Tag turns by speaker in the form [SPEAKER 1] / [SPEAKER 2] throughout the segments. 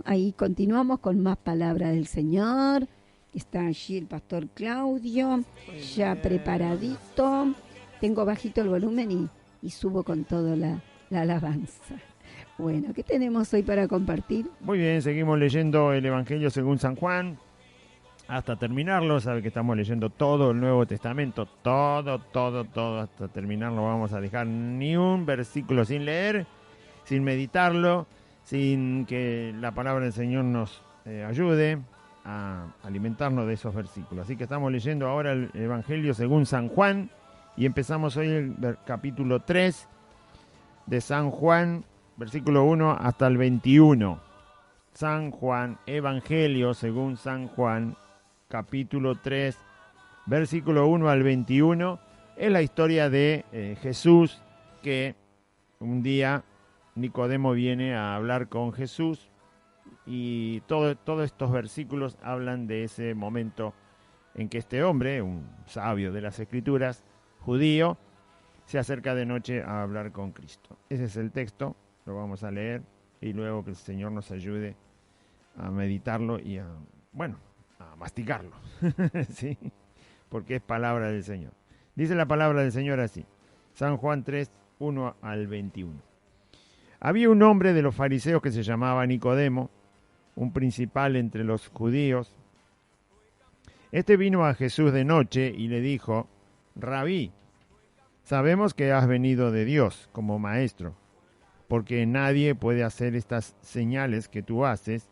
[SPEAKER 1] ahí continuamos con más palabra del Señor. Está allí el pastor Claudio, ya preparadito. Tengo bajito el volumen y subo con todo la alabanza. Bueno, ¿qué tenemos hoy para compartir?
[SPEAKER 2] Muy bien, seguimos leyendo el Evangelio según San Juan hasta terminarlo. Sabe que estamos leyendo todo el Nuevo Testamento, todo, hasta terminarlo. Vamos a dejar ni un versículo sin leer, sin meditarlo, sin que la palabra del Señor nos ayude a alimentarnos de esos versículos. Así que estamos leyendo ahora el Evangelio según San Juan y empezamos hoy el capítulo 3 de San Juan, versículo 1 hasta el 21. San Juan, Evangelio según San Juan, capítulo 3, versículo 1 al 21. Es la historia de Jesús, que un día Nicodemo viene a hablar con Jesús y todos estos versículos hablan de ese momento en que este hombre, un sabio de las Escrituras, judío, se acerca de noche a hablar con Cristo. Ese es el texto, lo vamos a leer y luego que el Señor nos ayude a meditarlo y a masticarlo, ¿sí? Porque es palabra del Señor. Dice la palabra del Señor así, San Juan 3, 1 al 21. Había un hombre de los fariseos que se llamaba Nicodemo, un principal entre los judíos. Este vino a Jesús de noche y le dijo: Rabí, sabemos que has venido de Dios como maestro, porque nadie puede hacer estas señales que tú haces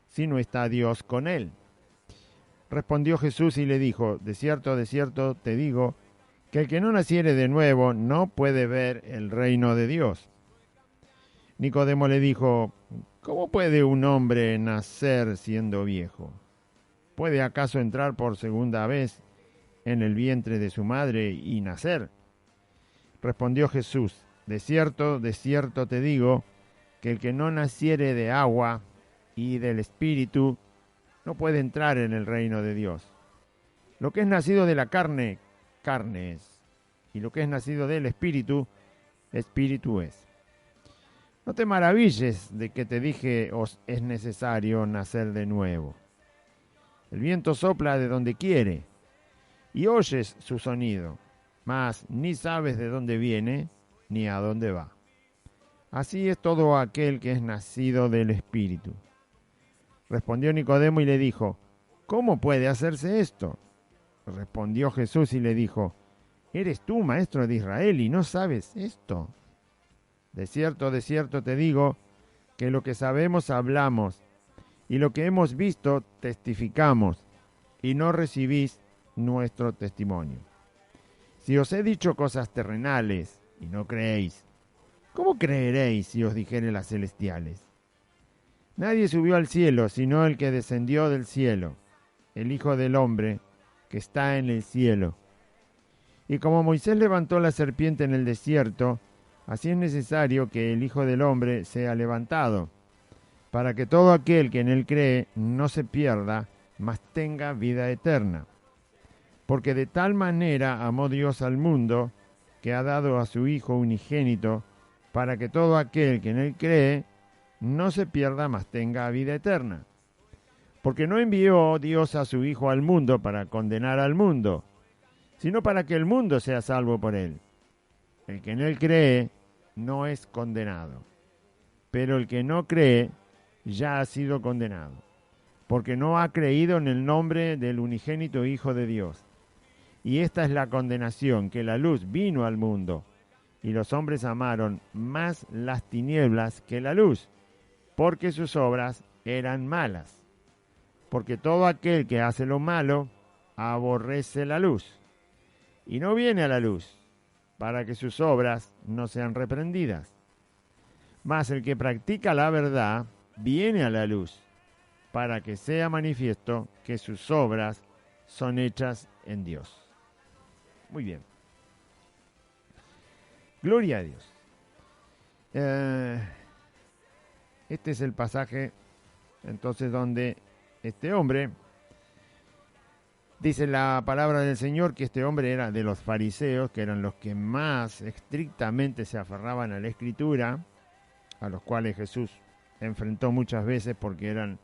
[SPEAKER 2] si no está Dios con él. Respondió Jesús y le dijo: de cierto te digo, que el que no naciere de nuevo no puede ver el reino de Dios. Nicodemo le dijo: ¿cómo puede un hombre nacer siendo viejo? ¿Puede acaso entrar por segunda vez en el vientre de su madre y nacer? Respondió Jesús: de cierto te digo, que el que no naciere de agua y del Espíritu no puede entrar en el reino de Dios. Lo que es nacido de la carne, carne es, y lo que es nacido del Espíritu, Espíritu es. No te maravilles de que te dije: os es necesario nacer de nuevo. El viento sopla de donde quiere, y oyes su sonido, mas ni sabes de dónde viene, ni a dónde va. Así es todo aquel que es nacido del Espíritu. Respondió Nicodemo y le dijo: ¿cómo puede hacerse esto? Respondió Jesús y le dijo: ¿eres tú maestro de Israel y no sabes esto? De cierto te digo, que lo que sabemos hablamos, y lo que hemos visto testificamos, y no recibís nuestro testimonio. Si os he dicho cosas terrenales y no creéis, ¿cómo creeréis si os dijere las celestiales? Nadie subió al cielo sino el que descendió del cielo, el Hijo del Hombre que está en el cielo. Y como Moisés levantó la serpiente en el desierto, así es necesario que el Hijo del Hombre sea levantado, para que todo aquel que en él cree no se pierda, mas tenga vida eterna. Porque de tal manera amó Dios al mundo, que ha dado a su Hijo unigénito, para que todo aquel que en él cree no se pierda, mas tenga vida eterna. Porque no envió Dios a su Hijo al mundo para condenar al mundo, sino para que el mundo sea salvo por él. El que en él cree no es condenado, pero el que no cree ya ha sido condenado, porque no ha creído en el nombre del unigénito Hijo de Dios. Y esta es la condenación, que la luz vino al mundo, y los hombres amaron más las tinieblas que la luz, porque sus obras eran malas. Porque todo aquel que hace lo malo aborrece la luz, y no viene a la luz, para que sus obras no sean reprendidas. Mas el que practica la verdad viene a la luz, para que sea manifiesto que sus obras son hechas en Dios. Muy bien. Gloria a Dios. Este es el pasaje, entonces, donde este hombre, dice la palabra del Señor, que este hombre era de los fariseos, que eran los que más estrictamente se aferraban a la Escritura, a los cuales Jesús enfrentó muchas veces porque eran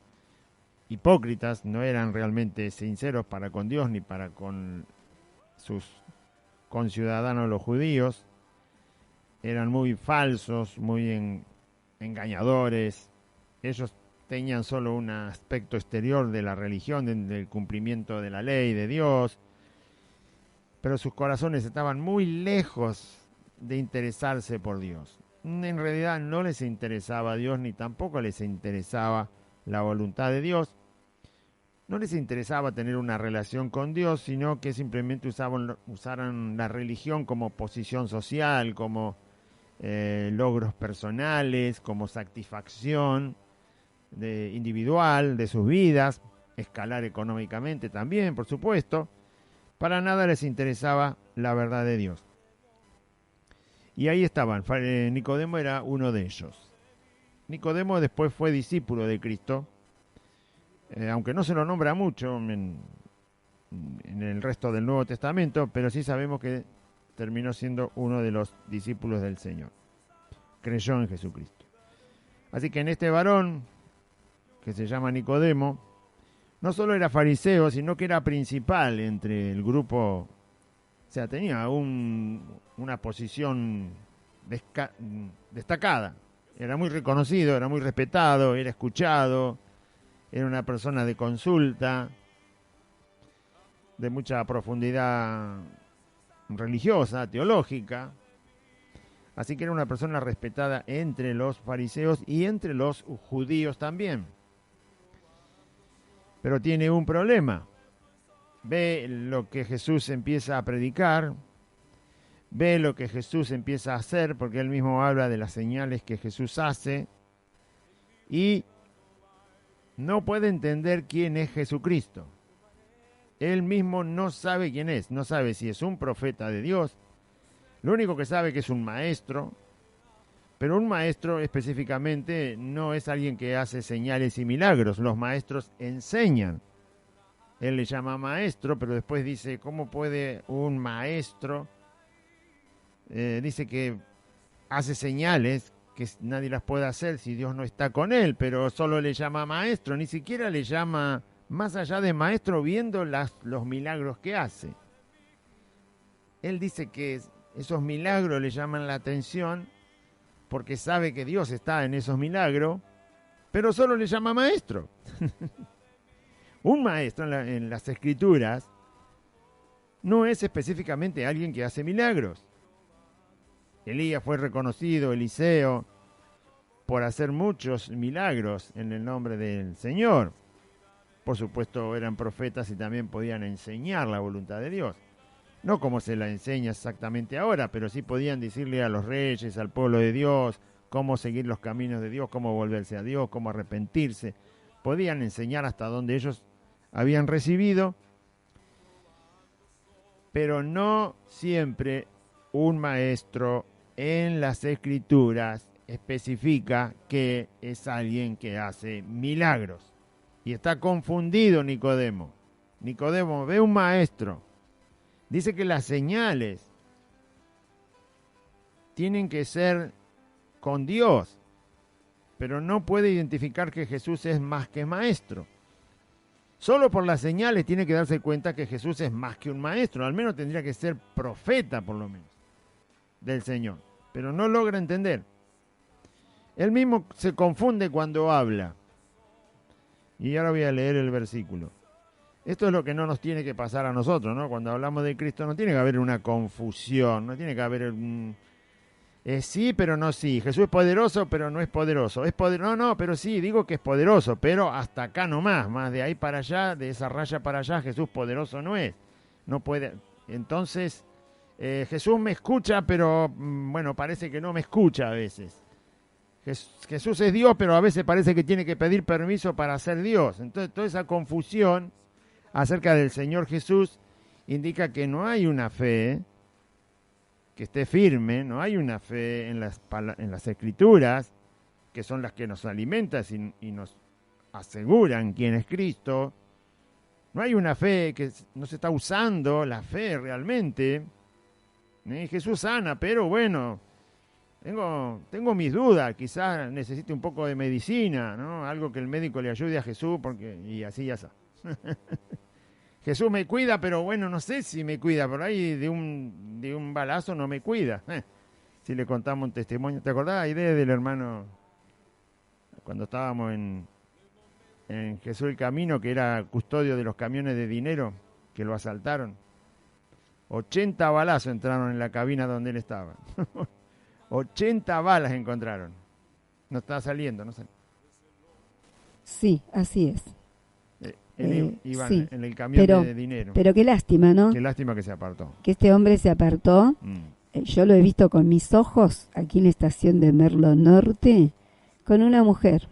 [SPEAKER 2] hipócritas, no eran realmente sinceros para con Dios ni para con sus conciudadanos los judíos. Eran muy falsos, muy engañadores. Ellos tenían solo un aspecto exterior de la religión, del cumplimiento de la ley de Dios, pero sus corazones estaban muy lejos de interesarse por Dios. En realidad no les interesaba a Dios, ni tampoco les interesaba la voluntad de Dios. No les interesaba tener una relación con Dios, sino que simplemente usaran la religión como posición social, como logros personales, como satisfacción individual de sus vidas, escalar económicamente también, por supuesto. Para nada les interesaba la verdad de Dios. Y ahí estaban, Nicodemo era uno de ellos. Nicodemo después fue discípulo de Cristo, aunque no se lo nombra mucho en el resto del Nuevo Testamento, pero sí sabemos que terminó siendo uno de los discípulos del Señor. Creyó en Jesucristo. Así que en este varón, que se llama Nicodemo, no solo era fariseo, sino que era principal entre el grupo. O sea, tenía una posición destacada. Era muy reconocido, era muy respetado, era escuchado, era una persona de consulta, de mucha profundidad religiosa, teológica. Así que era una persona respetada entre los fariseos y entre los judíos también. Pero tiene un problema. Ve lo que Jesús empieza a predicar, ve lo que Jesús empieza a hacer, porque él mismo habla de las señales que Jesús hace, y no puede entender quién es Jesucristo. Él mismo no sabe quién es, no sabe si es un profeta de Dios. Lo único que sabe es que es un maestro, pero un maestro específicamente no es alguien que hace señales y milagros. Los maestros enseñan. Él le llama maestro, pero después dice, ¿cómo puede un maestro? Dice que hace señales que nadie las puede hacer si Dios no está con él, pero solo le llama maestro, ni siquiera le llama más allá de maestro viendo los milagros que hace. Él dice que esos milagros le llaman la atención porque sabe que Dios está en esos milagros, pero solo le llama maestro. Un maestro en las Escrituras no es específicamente alguien que hace milagros. Elías fue reconocido, Eliseo, por hacer muchos milagros en el nombre del Señor. Por supuesto, eran profetas y también podían enseñar la voluntad de Dios. No como se la enseña exactamente ahora, pero sí podían decirle a los reyes, al pueblo de Dios, cómo seguir los caminos de Dios, cómo volverse a Dios, cómo arrepentirse. Podían enseñar hasta donde ellos habían recibido, pero no siempre un maestro en las Escrituras especifica que es alguien que hace milagros. Y está confundido Nicodemo. Nicodemo ve un maestro. Dice que las señales tienen que ser con Dios, pero no puede identificar que Jesús es más que maestro. Solo por las señales tiene que darse cuenta que Jesús es más que un maestro. Al menos tendría que ser profeta, por lo menos, del Señor. Pero no logra entender. Él mismo se confunde cuando habla. Y ahora voy a leer el versículo. Esto es lo que no nos tiene que pasar a nosotros, ¿no? Cuando hablamos de Cristo no tiene que haber una confusión, no tiene que haber sí, pero no sí. Jesús es poderoso, pero no es poderoso. No, pero sí, digo que es poderoso, pero hasta acá nomás, más de ahí para allá, de esa raya para allá, Jesús poderoso no es. No puede. Entonces, Jesús me escucha, pero bueno, parece que no me escucha a veces. Jesús es Dios, pero a veces parece que tiene que pedir permiso para ser Dios. Entonces, toda esa confusión acerca del Señor Jesús indica que no hay una fe que esté firme, no hay una fe en las Escrituras, que son las que nos alimentan y nos aseguran quién es Cristo. No hay una fe que no se está usando la fe realmente. Jesús sana, pero bueno, Tengo mis dudas, quizás necesite un poco de medicina, ¿no? Algo que el médico le ayude a Jesús, y así ya está. Jesús me cuida, pero bueno, no sé si me cuida, por ahí de un balazo no me cuida. Si le contamos un testimonio. ¿Te acordás la idea del hermano cuando estábamos en Jesús el Camino, que era custodio de los camiones de dinero, que lo asaltaron? 80 balazos entraron en la cabina donde él estaba. 80 balas encontraron. No está saliendo, no sale.
[SPEAKER 1] Sí, así es.
[SPEAKER 2] Iban
[SPEAKER 1] sí,
[SPEAKER 2] en el camión de dinero.
[SPEAKER 1] Pero qué lástima, ¿no?
[SPEAKER 2] Qué lástima que se apartó.
[SPEAKER 1] Que este hombre se apartó. Yo lo he visto con mis ojos aquí en la estación de Merlo Norte, con una mujer,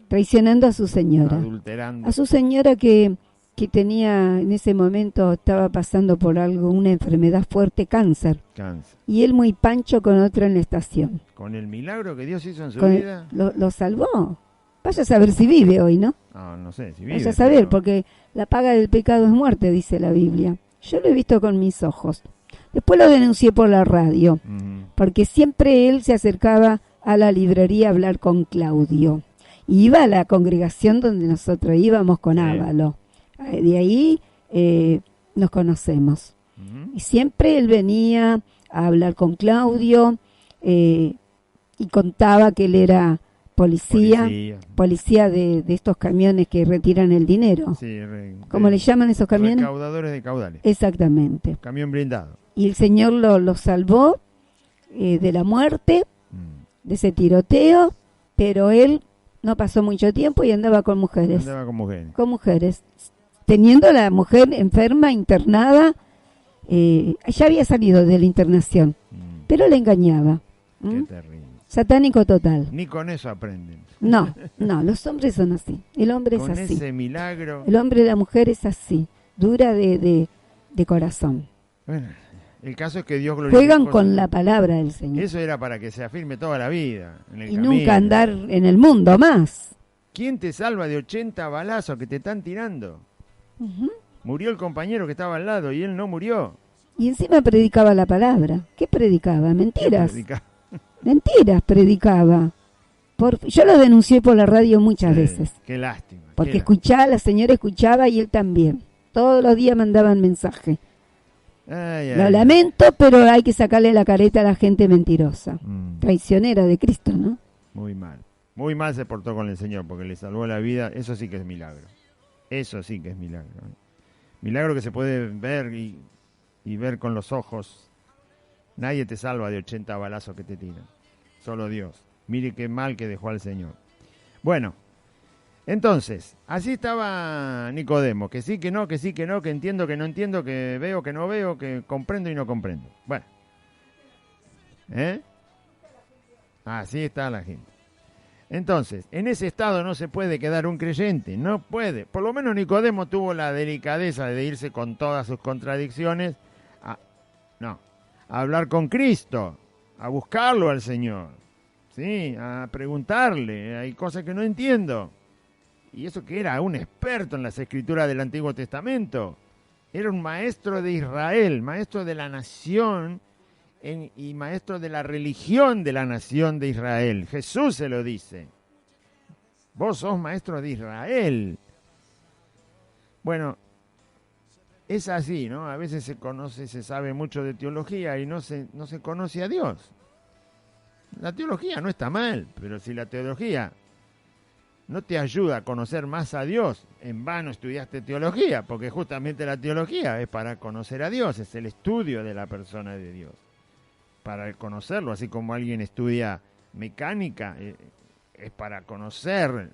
[SPEAKER 1] traicionando a su señora.
[SPEAKER 2] Adulterando.
[SPEAKER 1] A su señora que tenía, en ese momento, estaba pasando por algo, una enfermedad fuerte, cáncer. Y él muy pancho con otra en la estación.
[SPEAKER 2] Con el milagro que Dios hizo en su vida.
[SPEAKER 1] Lo salvó. Vaya a saber si vive hoy, ¿no?
[SPEAKER 2] No sé si vive.
[SPEAKER 1] Vaya a saber, porque la paga del pecado es muerte, dice la Biblia. Yo lo he visto con mis ojos. Después lo denuncié por la radio, porque siempre él se acercaba a la librería a hablar con Claudio. Y iba a la congregación donde nosotros íbamos con Ávalo. De ahí nos conocemos. Y siempre él venía a hablar con Claudio y contaba que él era policía de estos camiones que retiran el dinero.
[SPEAKER 2] Sí,
[SPEAKER 1] ¿Cómo le llaman esos camiones?
[SPEAKER 2] Recaudadores de caudales.
[SPEAKER 1] Exactamente.
[SPEAKER 2] Camión blindado.
[SPEAKER 1] Y el Señor lo salvó de la muerte, de ese tiroteo, pero él no pasó mucho tiempo y andaba con mujeres.
[SPEAKER 2] Andaba con mujeres.
[SPEAKER 1] Con mujeres. Teniendo a la mujer enferma, internada, ya había salido de la internación, pero le engañaba.
[SPEAKER 2] Qué terrible.
[SPEAKER 1] Satánico total.
[SPEAKER 2] Ni con eso aprenden.
[SPEAKER 1] No, los hombres son así. El hombre es así.
[SPEAKER 2] Con ese milagro.
[SPEAKER 1] El hombre y la mujer es así, dura de corazón.
[SPEAKER 2] Bueno, el caso es que Dios glorificó.
[SPEAKER 1] Juegan con la palabra del Señor.
[SPEAKER 2] Eso era para que se afirme toda la vida en el
[SPEAKER 1] y
[SPEAKER 2] camino.
[SPEAKER 1] Nunca andar en el mundo más.
[SPEAKER 2] ¿Quién te salva de 80 balazos que te están tirando? Murió el compañero que estaba al lado y él no murió.
[SPEAKER 1] Y encima predicaba la palabra. ¿Qué predicaba? Mentiras.
[SPEAKER 2] ¿Qué predicaba?
[SPEAKER 1] Mentiras predicaba. Yo lo denuncié por la radio muchas veces.
[SPEAKER 2] Qué lástima.
[SPEAKER 1] Porque escuchaba, la señora escuchaba y él también. Todos los días mandaban mensaje. Lo lamento, pero hay que sacarle la careta a la gente mentirosa. Traicionera de Cristo, ¿no?
[SPEAKER 2] Muy mal. Muy mal se portó con el Señor porque le salvó la vida. Eso sí que es milagro. Eso sí que es milagro. Milagro que se puede ver y ver con los ojos. Nadie te salva de 80 balazos que te tiran. Solo Dios. Mire qué mal que dejó al Señor. Bueno, entonces, así estaba Nicodemo. Que sí, que no, que sí, que no, que entiendo, que no entiendo, que veo, que no veo, que comprendo y no comprendo. Bueno. Así está la gente. Entonces, en ese estado no se puede quedar un creyente, no puede. Por lo menos Nicodemo tuvo la delicadeza de irse con todas sus contradicciones a hablar con Cristo, a buscarlo al Señor, ¿sí? A preguntarle, hay cosas que no entiendo. Y eso que era un experto en las escrituras del Antiguo Testamento, era un maestro de Israel, maestro de la nación y maestro de la religión de la nación de Israel. Jesús se lo dice. Vos sos maestro de Israel. Bueno, es así, ¿no? A veces se sabe mucho de teología y no se conoce a Dios. La teología no está mal, pero si la teología no te ayuda a conocer más a Dios, en vano estudiaste teología, porque justamente la teología es para conocer a Dios, es el estudio de la persona de Dios. Para conocerlo, así como alguien estudia mecánica, es para conocer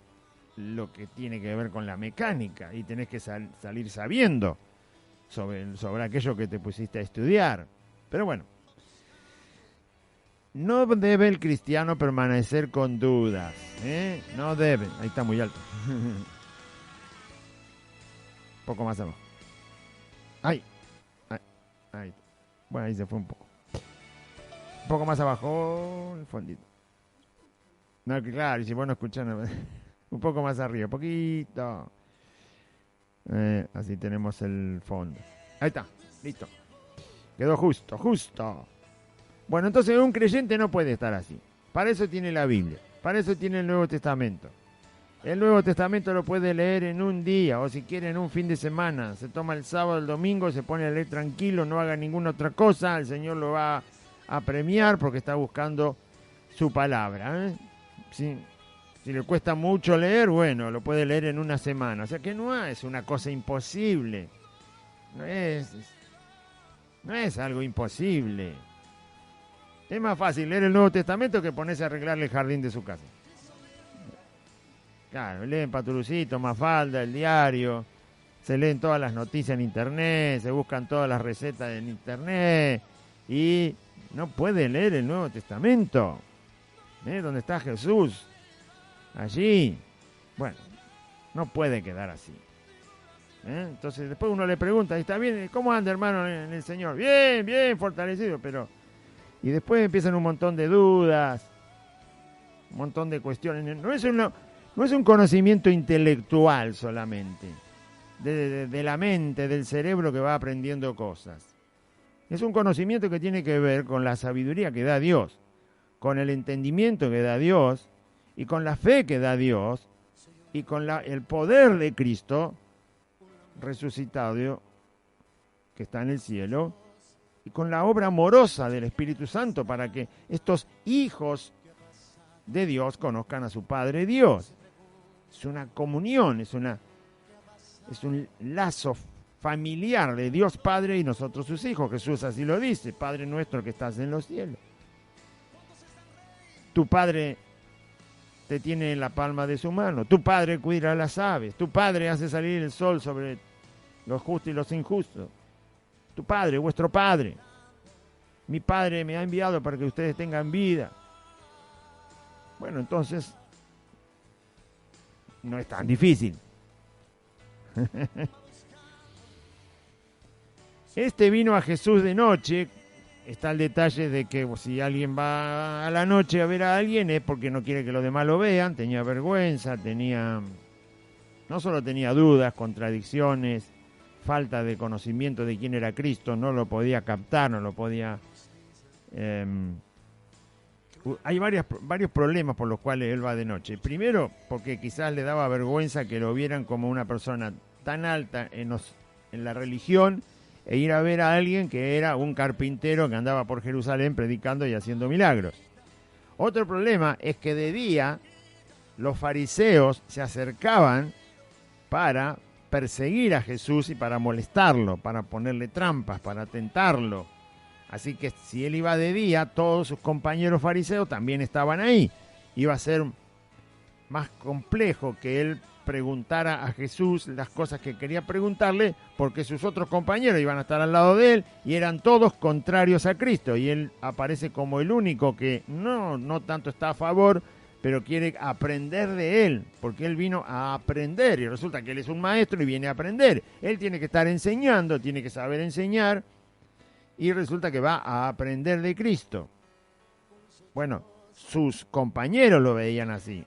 [SPEAKER 2] lo que tiene que ver con la mecánica y tenés que salir sabiendo sobre aquello que te pusiste a estudiar. Pero bueno, no debe el cristiano permanecer con dudas, no debe. Ahí está muy alto. Un poco más abajo. Ahí. Bueno, ahí se fue un poco. Un poco más abajo, el fondito. No, claro, y si vos no escuchás, un poco más arriba, poquito. Así tenemos el fondo. Ahí está, listo. Quedó justo. Bueno, entonces un creyente no puede estar así. Para eso tiene la Biblia, para eso tiene el Nuevo Testamento. El Nuevo Testamento lo puede leer en un día o si quiere en un fin de semana. Se toma el sábado, el domingo, se pone a leer tranquilo, no haga ninguna otra cosa. El Señor lo va a premiar porque está buscando su palabra. Si le cuesta mucho leer, bueno, lo puede leer en una semana. O sea que no es una cosa imposible. No es algo imposible. Es más fácil leer el Nuevo Testamento que ponerse a arreglarle el jardín de su casa. Claro, leen Paturucito, Mafalda, el diario, se leen todas las noticias en internet, se buscan todas las recetas en internet y no puede leer el Nuevo Testamento. ¿Dónde está Jesús? Allí. Bueno, no puede quedar así. Entonces después uno le pregunta, ¿está bien? ¿Cómo anda, hermano, en el Señor? Bien, bien, fortalecido, pero... Y después empiezan un montón de dudas, un montón de cuestiones. No es un conocimiento intelectual solamente, de la mente, del cerebro que va aprendiendo cosas. Es un conocimiento que tiene que ver con la sabiduría que da Dios, con el entendimiento que da Dios, y con la fe que da Dios, y con el poder de Cristo resucitado que está en el cielo, y con la obra amorosa del Espíritu Santo para que estos hijos de Dios conozcan a su Padre Dios. Es una comunión, es un lazo familiar de Dios Padre y nosotros sus hijos. Jesús así lo dice: Padre nuestro que estás en los cielos. Tu Padre te tiene en la palma de su mano. Tu Padre cuida a las aves. Tu Padre hace salir el sol sobre los justos y los injustos. Tu Padre, vuestro Padre. Mi Padre me ha enviado para que ustedes tengan vida. Bueno, entonces, no es tan difícil. Este vino a Jesús de noche. Está el detalle de que si alguien va a la noche a ver a alguien es porque no quiere que los demás lo vean. Tenía vergüenza, no solo tenía dudas, contradicciones, falta de conocimiento de quién era Cristo, no lo podía captar, no lo podía... hay varios problemas por los cuales él va de noche. Primero, porque quizás le daba vergüenza que lo vieran como una persona tan alta en la religión e ir a ver a alguien que era un carpintero que andaba por Jerusalén predicando y haciendo milagros. Otro problema es que de día los fariseos se acercaban para perseguir a Jesús y para molestarlo, para ponerle trampas, para tentarlo. Así que si él iba de día, todos sus compañeros fariseos también estaban ahí. Iba a ser más complejo que él preguntara a Jesús las cosas que quería preguntarle, porque sus otros compañeros iban a estar al lado de él y eran todos contrarios a Cristo. Y él aparece como el único que no tanto está a favor, pero quiere aprender de él, porque él vino a aprender y resulta que él es un maestro y viene a aprender. Él tiene que estar enseñando, tiene que saber enseñar y resulta que va a aprender de Cristo. Bueno, sus compañeros lo veían así.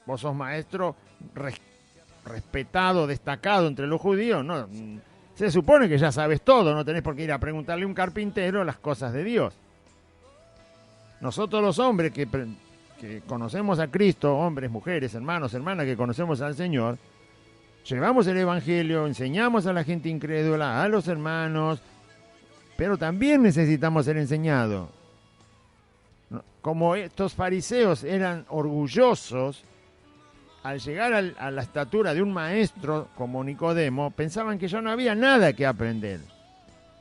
[SPEAKER 2] Vos sos maestro respetado, destacado entre los judíos, no, se supone que ya sabes todo, no tenés por qué ir a preguntarle a un carpintero las cosas de Dios. Nosotros los hombres que conocemos a Cristo, hombres, mujeres, hermanos, hermanas que conocemos al Señor, llevamos el Evangelio, enseñamos a la gente incrédula, a los hermanos, pero también necesitamos ser enseñados. Como estos fariseos eran orgullosos, al llegar a la estatura de un maestro como Nicodemo, pensaban que ya no había nada que aprender.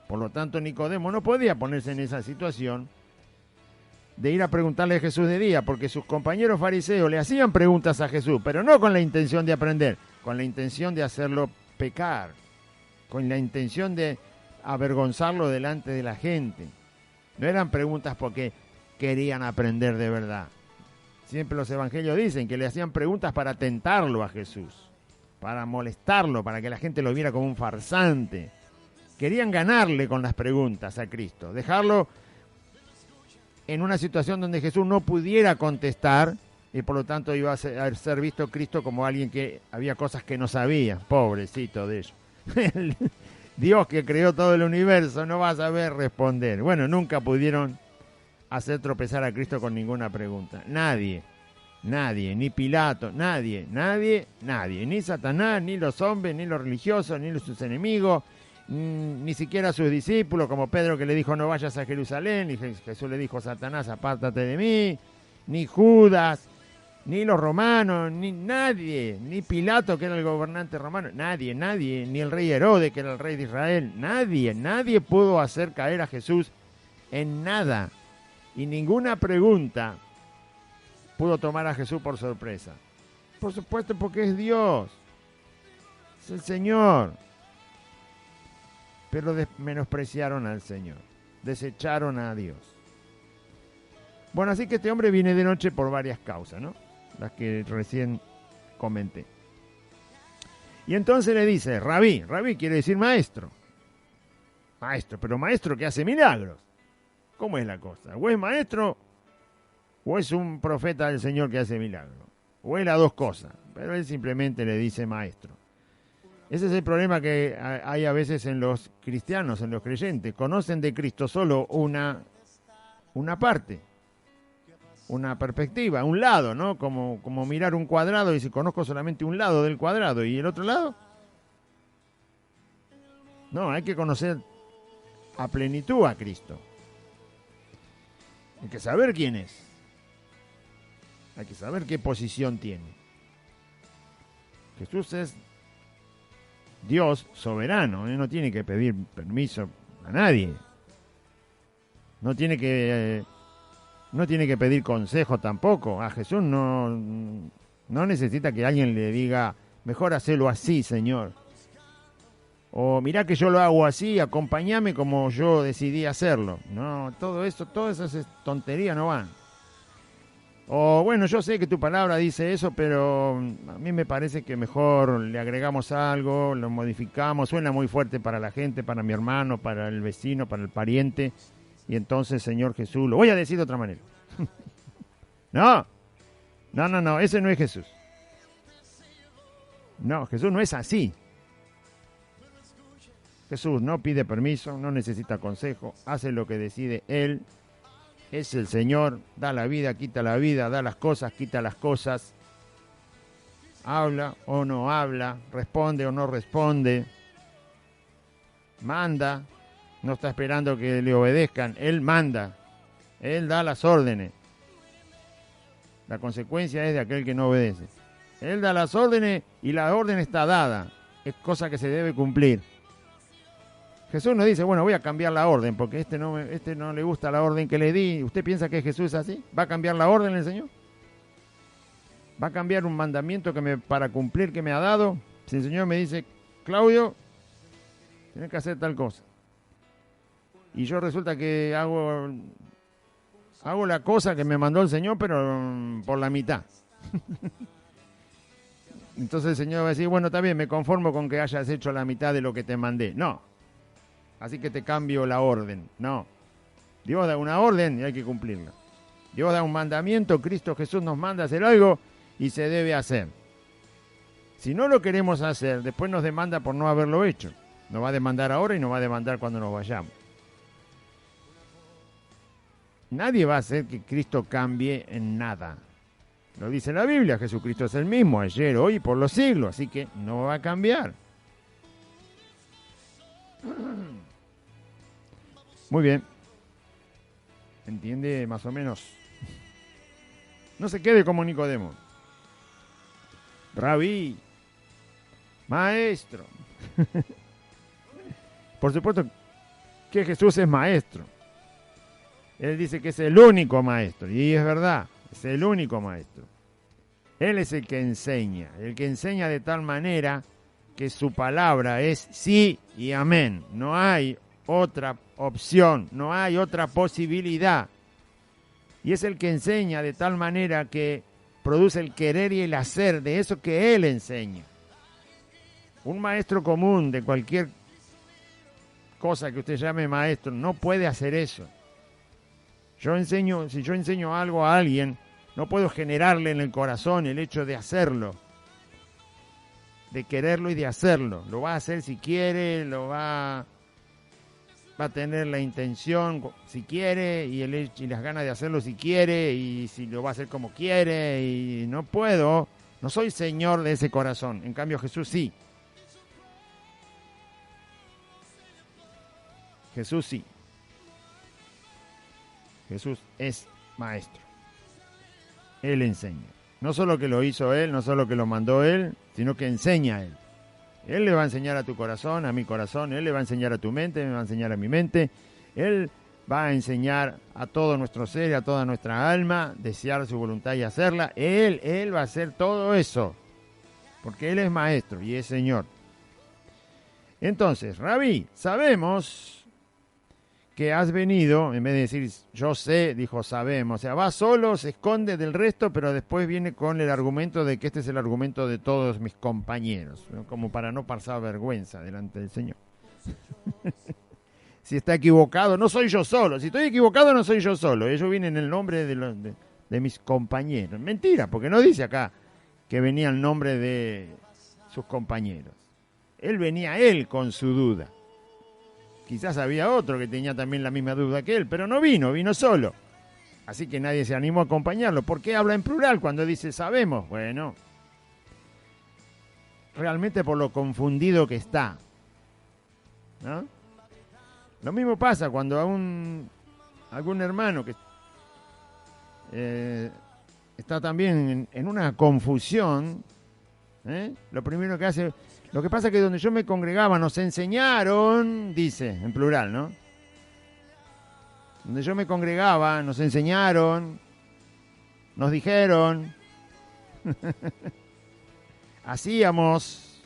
[SPEAKER 2] Por lo tanto, Nicodemo no podía ponerse en esa situación de ir a preguntarle a Jesús de día, porque sus compañeros fariseos le hacían preguntas a Jesús, pero no con la intención de aprender, con la intención de hacerlo pecar, con la intención de avergonzarlo delante de la gente. No eran preguntas porque querían aprender de verdad. Siempre los evangelios dicen que le hacían preguntas para tentarlo a Jesús, para molestarlo, para que la gente lo viera como un farsante. Querían ganarle con las preguntas a Cristo, dejarlo en una situación donde Jesús no pudiera contestar y por lo tanto iba a ser visto Cristo como alguien que había cosas que no sabía. Pobrecito de ellos. Dios que creó todo el universo no va a saber responder. Bueno, nunca pudieron hacer tropezar a Cristo con ninguna pregunta. Nadie, ni Pilato, nadie, ni Satanás, ni los hombres, ni los religiosos, ni sus enemigos, ni siquiera sus discípulos, como Pedro que le dijo no vayas a Jerusalén, y Jesús le dijo Satanás, apártate de mí, ni Judas, ni los romanos, ni nadie, ni Pilato que era el gobernante romano, nadie, ni el rey Herodes que era el rey de Israel, nadie pudo hacer caer a Jesús en nada, y ninguna pregunta pudo tomar a Jesús por sorpresa. Por supuesto, porque es Dios, es el Señor. Pero menospreciaron al Señor, desecharon a Dios. Bueno, así que este hombre viene de noche por varias causas, ¿no? Las que recién comenté. Y entonces le dice, Rabí quiere decir maestro. Maestro, pero maestro que hace milagros. ¿Cómo es la cosa? ¿O es maestro o es un profeta del Señor que hace milagros? O es las dos cosas, pero él simplemente le dice maestro. Ese es el problema que hay a veces en los cristianos, en los creyentes. Conocen de Cristo solo una parte, una perspectiva, un lado, ¿no? Como mirar un cuadrado y si conozco solamente un lado del cuadrado y el otro lado. No, hay que conocer a plenitud a Cristo. Hay que saber quién es. Hay que saber qué posición tiene. Jesús es Dios soberano, no tiene que pedir permiso a nadie. No tiene que pedir consejo tampoco. A Jesús no necesita que alguien le diga, mejor hacelo así, Señor. O mirá que yo lo hago así, acompáñame como yo decidí hacerlo. No, todas esas tonterías no van. O bueno, yo sé que tu palabra dice eso, pero a mí me parece que mejor le agregamos algo, lo modificamos, suena muy fuerte para la gente, para mi hermano, para el vecino, para el pariente, y entonces, Señor Jesús, lo voy a decir de otra manera. No, ese no es Jesús. No, Jesús no es así. Jesús no pide permiso, no necesita consejo, hace lo que decide Él. Es el Señor, da la vida, da las cosas, quita las cosas. Habla o no habla, responde o no responde. Manda, no está esperando que le obedezcan, Él manda. Él da las órdenes. La consecuencia es de aquel que no obedece. Él da las órdenes y la orden está dada. Es cosa que se debe cumplir. Jesús no dice, bueno, voy a cambiar la orden, porque este no le gusta la orden que le di. ¿Usted piensa que Jesús es así? ¿Va a cambiar la orden el Señor? ¿Va a cambiar un mandamiento para cumplir que me ha dado? Si el Señor me dice, Claudio, tienes que hacer tal cosa. Y yo resulta que hago la cosa que me mandó el Señor, pero por la mitad. Entonces el Señor va a decir, bueno, está bien, me conformo con que hayas hecho la mitad de lo que te mandé. No. Así que te cambio la orden. No. Dios da una orden y hay que cumplirla. Dios da un mandamiento, Cristo Jesús nos manda a hacer algo y se debe hacer. Si no lo queremos hacer, después nos demanda por no haberlo hecho. Nos va a demandar ahora y nos va a demandar cuando nos vayamos. Nadie va a hacer que Cristo cambie en nada. Lo dice la Biblia, Jesucristo es el mismo, ayer, hoy y por los siglos, así que no va a cambiar. Muy bien. ¿Entiende más o menos? No se quede como Nicodemo. Rabí, maestro. Por supuesto que Jesús es maestro. Él dice que es el único maestro, y es verdad, es el único maestro. Él es el que enseña de tal manera que su palabra es sí y amén. No hay otra opción, no hay otra posibilidad. Y es el que enseña de tal manera que produce el querer y el hacer de eso que Él enseña. Un maestro común de cualquier cosa que usted llame maestro no puede hacer eso. Si yo enseño algo a alguien, no puedo generarle en el corazón el hecho de hacerlo, de quererlo y de hacerlo. Lo va a hacer si quiere, lo va va a tener la intención si quiere y las ganas de hacerlo si quiere y si lo va a hacer como quiere y no puedo, no soy señor de ese corazón. En cambio Jesús sí. Jesús sí. Jesús es maestro. Él enseña. No solo que lo hizo Él, no solo que lo mandó Él, sino que enseña a Él. Él le va a enseñar a tu corazón, a mi corazón. Él le va a enseñar a tu mente, me va a enseñar a mi mente. Él va a enseñar a todo nuestro ser, a toda nuestra alma, desear su voluntad y hacerla. Él va a hacer todo eso. Porque Él es maestro y es Señor. Entonces, Rabí, sabemos que has venido, en vez de decir yo sé, dijo sabemos. O sea, va solo, se esconde del resto, pero después viene con el argumento de que este es el argumento de todos mis compañeros, ¿no? Como para no pasar vergüenza delante del Señor. Si está equivocado, no soy yo solo. Si estoy equivocado, no soy yo solo. Ellos vienen en el nombre de mis compañeros. Mentira, porque no dice acá que venía el nombre de sus compañeros. Él venía con su duda. Quizás había otro que tenía también la misma duda que él, pero no vino solo. Así que nadie se animó a acompañarlo. ¿Por qué habla en plural cuando dice sabemos? Bueno, realmente por lo confundido que está, ¿no? Lo mismo pasa cuando a algún hermano que está también en una confusión, lo primero que hace... Lo que pasa es que donde yo me congregaba nos enseñaron, dice, en plural, ¿no? Donde yo me congregaba nos enseñaron, nos dijeron, hacíamos.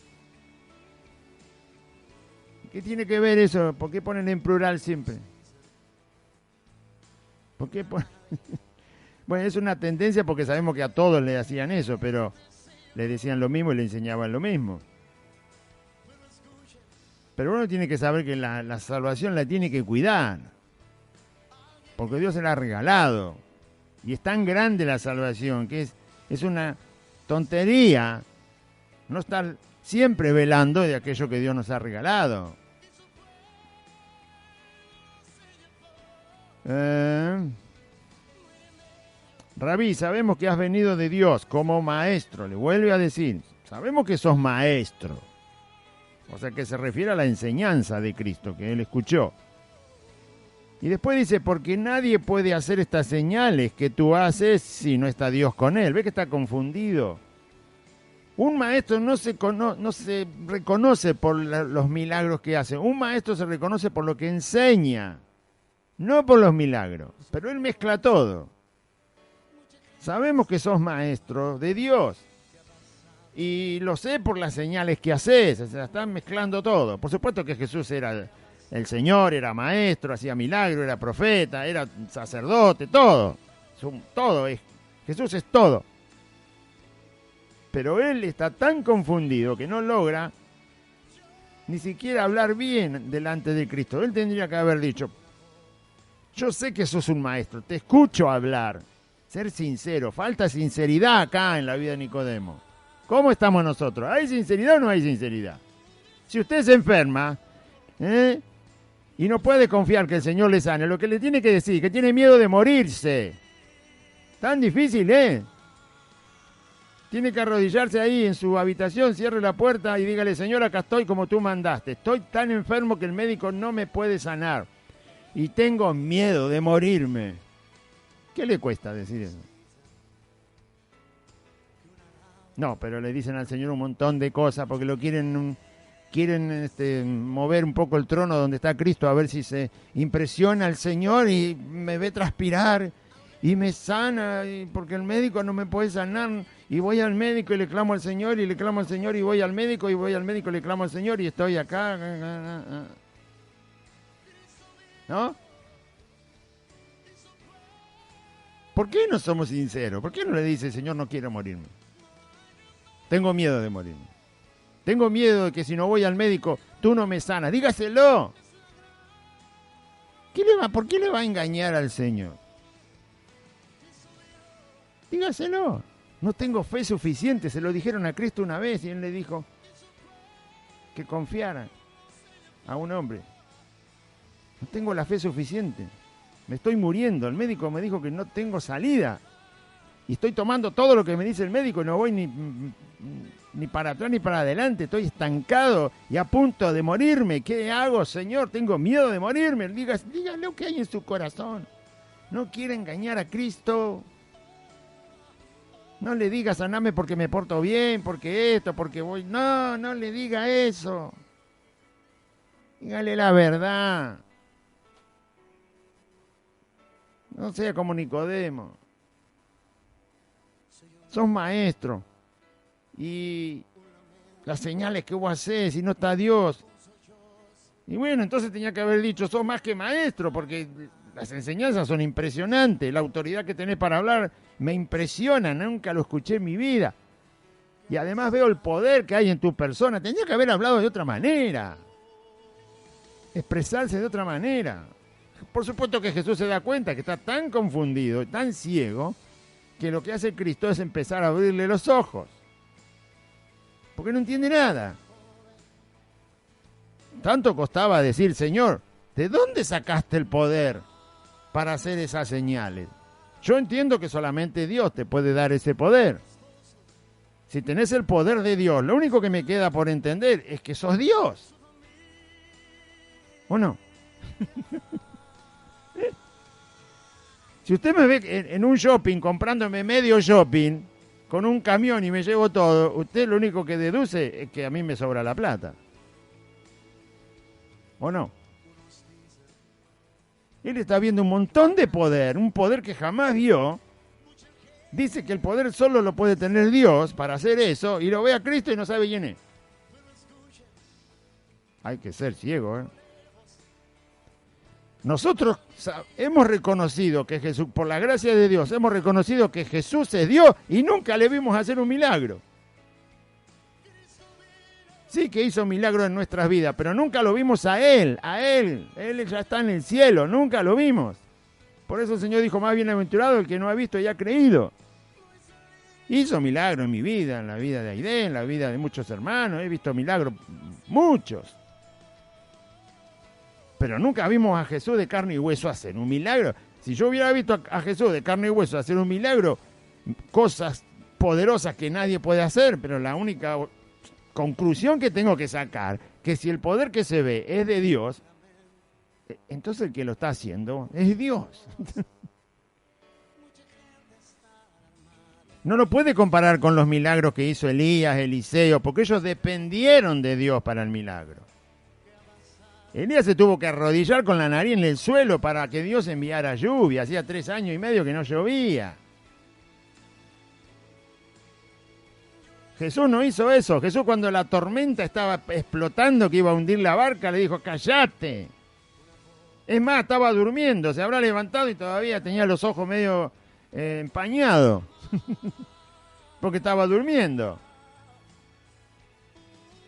[SPEAKER 2] ¿Qué tiene que ver eso? ¿Por qué ponen en plural siempre? ¿Por qué ponen? Bueno, es una tendencia porque sabemos que a todos le hacían eso, pero le decían lo mismo y le enseñaban lo mismo. Pero uno tiene que saber que la salvación la tiene que cuidar. Porque Dios se la ha regalado. Y es tan grande la salvación que es una tontería no estar siempre velando de aquello que Dios nos ha regalado. Rabí, sabemos que has venido de Dios como maestro. Le vuelve a decir, sabemos que sos maestro. O sea que se refiere a la enseñanza de Cristo que él escuchó. Y después dice, porque nadie puede hacer estas señales que tú haces si no está Dios con él. ¿Ve que está confundido? Un maestro no se reconoce por los milagros que hace. Un maestro se reconoce por lo que enseña, no por los milagros. Pero él mezcla todo. Sabemos que sos maestro de Dios. Y lo sé por las señales que haces. O sea, están mezclando todo. Por supuesto que Jesús era el Señor, era maestro, hacía milagros, era profeta, era sacerdote, todo. Todo es. Jesús es todo. Pero él está tan confundido que no logra ni siquiera hablar bien delante de Cristo. Él tendría que haber dicho, yo sé que sos un maestro, te escucho hablar. Ser sincero, falta sinceridad acá en la vida de Nicodemo. ¿Cómo estamos nosotros? ¿Hay sinceridad o no hay sinceridad? Si usted se enferma y no puede confiar que el Señor le sane, lo que le tiene que decir, que tiene miedo de morirse. Tan difícil, Tiene que arrodillarse ahí en su habitación, cierre la puerta y dígale, Señor, acá estoy como tú mandaste. Estoy tan enfermo que el médico no me puede sanar. Y tengo miedo de morirme. ¿Qué le cuesta decir eso? No, pero le dicen al Señor un montón de cosas porque lo quieren mover un poco el trono donde está Cristo a ver si se impresiona al Señor y me ve transpirar y me sana porque el médico no me puede sanar y voy al médico y le clamo al Señor y le clamo al Señor y voy al médico y le clamo al Señor y estoy acá. ¿No? ¿Por qué no somos sinceros? ¿Por qué no le dice, Señor, no quiero morirme? Tengo miedo de morirme. Tengo miedo de que si no voy al médico, tú no me sanas. Dígaselo. ¿Por qué le va a engañar al Señor? Dígaselo. No tengo fe suficiente. Se lo dijeron a Cristo una vez y él le dijo que confiara a un hombre. No tengo la fe suficiente. Me estoy muriendo. El médico me dijo que no tengo salida. Y estoy tomando todo lo que me dice el médico y no voy ni para atrás ni para adelante. Estoy estancado y a punto de morirme. ¿Qué hago, Señor? Tengo miedo de morirme. Dígale lo que hay en su corazón. No quiere engañar a Cristo. No le diga saname porque me porto bien, porque esto, porque voy. No, no le diga eso. Dígale la verdad. No sea como Nicodemo. Sos maestro. Y las señales que vos hacés, y no está Dios. Y bueno, entonces tenía que haber dicho, sos más que maestro, porque las enseñanzas son impresionantes. La autoridad que tenés para hablar me impresiona, nunca lo escuché en mi vida. Y además veo el poder que hay en tu persona. Tenía que haber hablado de otra manera. Expresarse de otra manera. Por supuesto que Jesús se da cuenta que está tan confundido, tan ciego, que lo que hace Cristo es empezar a abrirle los ojos. Porque no entiende nada. Tanto costaba decir, Señor, ¿de dónde sacaste el poder para hacer esas señales? Yo entiendo que solamente Dios te puede dar ese poder. Si tenés el poder de Dios, lo único que me queda por entender es que sos Dios. ¿O no? Si usted me ve en un shopping comprándome medio shopping con un camión y me llevo todo, usted lo único que deduce es que a mí me sobra la plata. ¿O no? Él está viendo un montón de poder, un poder que jamás vio. Dice que el poder solo lo puede tener Dios para hacer eso y lo ve a Cristo y no sabe quién es. Hay que ser ciego, ¿eh? Nosotros hemos reconocido que Jesús, por la gracia de Dios, hemos reconocido que Jesús es Dios y nunca le vimos hacer un milagro. Sí que hizo milagros en nuestras vidas, pero nunca lo vimos a Él. Él ya está en el cielo, nunca lo vimos. Por eso el Señor dijo, más bienaventurado el que no ha visto y ha creído. Hizo milagros en mi vida, en la vida de Aide, en la vida de muchos hermanos, he visto milagros, muchos. Pero nunca vimos a Jesús de carne y hueso hacer un milagro. Si yo hubiera visto a Jesús de carne y hueso hacer un milagro, cosas poderosas que nadie puede hacer, pero la única conclusión que tengo que sacar, que si el poder que se ve es de Dios, entonces el que lo está haciendo es Dios. No lo puede comparar con los milagros que hizo Elías, Eliseo, porque ellos dependieron de Dios para el milagro. Elías se tuvo que arrodillar con la nariz en el suelo para que Dios enviara lluvia. Hacía 3 años y medio que no llovía. Jesús no hizo eso. Jesús, cuando la tormenta estaba explotando, que iba a hundir la barca, le dijo, cállate. Es más, estaba durmiendo, se habrá levantado y todavía tenía los ojos medio empañados. Porque estaba durmiendo.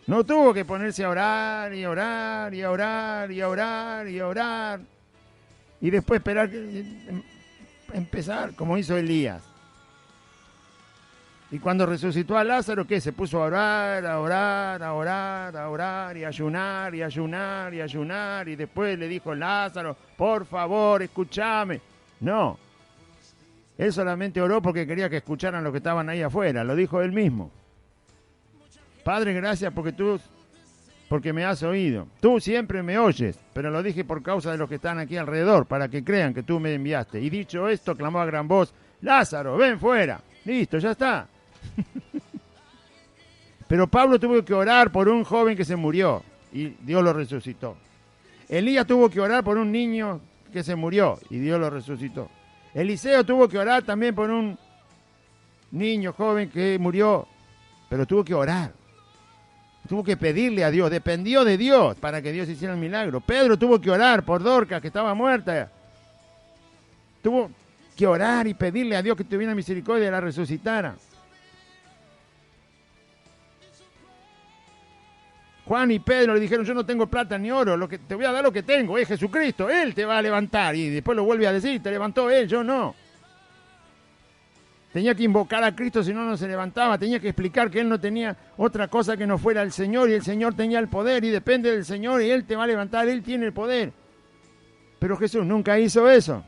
[SPEAKER 2] No tuvo que ponerse a orar y orar y orar y orar y orar. Y después esperar empezar como hizo Elías. Y cuando resucitó a Lázaro, ¿qué? Se puso a orar, a orar, a orar, a orar, y ayunar, y ayunar, y ayunar. Y después le dijo, Lázaro, por favor, escúchame. No. Él solamente oró porque quería que escucharan los que estaban ahí afuera. Lo dijo él mismo. Padre, gracias porque me has oído. Tú siempre me oyes, pero lo dije por causa de los que están aquí alrededor, para que crean que tú me enviaste. Y dicho esto, clamó a gran voz, Lázaro, ven fuera. Listo, ya está. Pero Pablo tuvo que orar por un joven que se murió y Dios lo resucitó. Elías tuvo que orar por un niño que se murió y Dios lo resucitó. Eliseo tuvo que orar también por un niño joven que murió, pero tuvo que orar. Tuvo que pedirle a Dios, dependió de Dios para que Dios hiciera el milagro. Pedro tuvo que orar por Dorcas, que estaba muerta. Tuvo que orar y pedirle a Dios que tuviera misericordia y la resucitara. Juan y Pedro le dijeron, yo no tengo plata ni oro, te voy a dar lo que tengo, es Jesucristo, Él te va a levantar. Y después lo vuelve a decir, te levantó Él, yo no. Tenía que invocar a Cristo, si no, no se levantaba. Tenía que explicar que Él no tenía otra cosa que no fuera el Señor y el Señor tenía el poder y depende del Señor y Él te va a levantar, Él tiene el poder. Pero Jesús nunca hizo eso.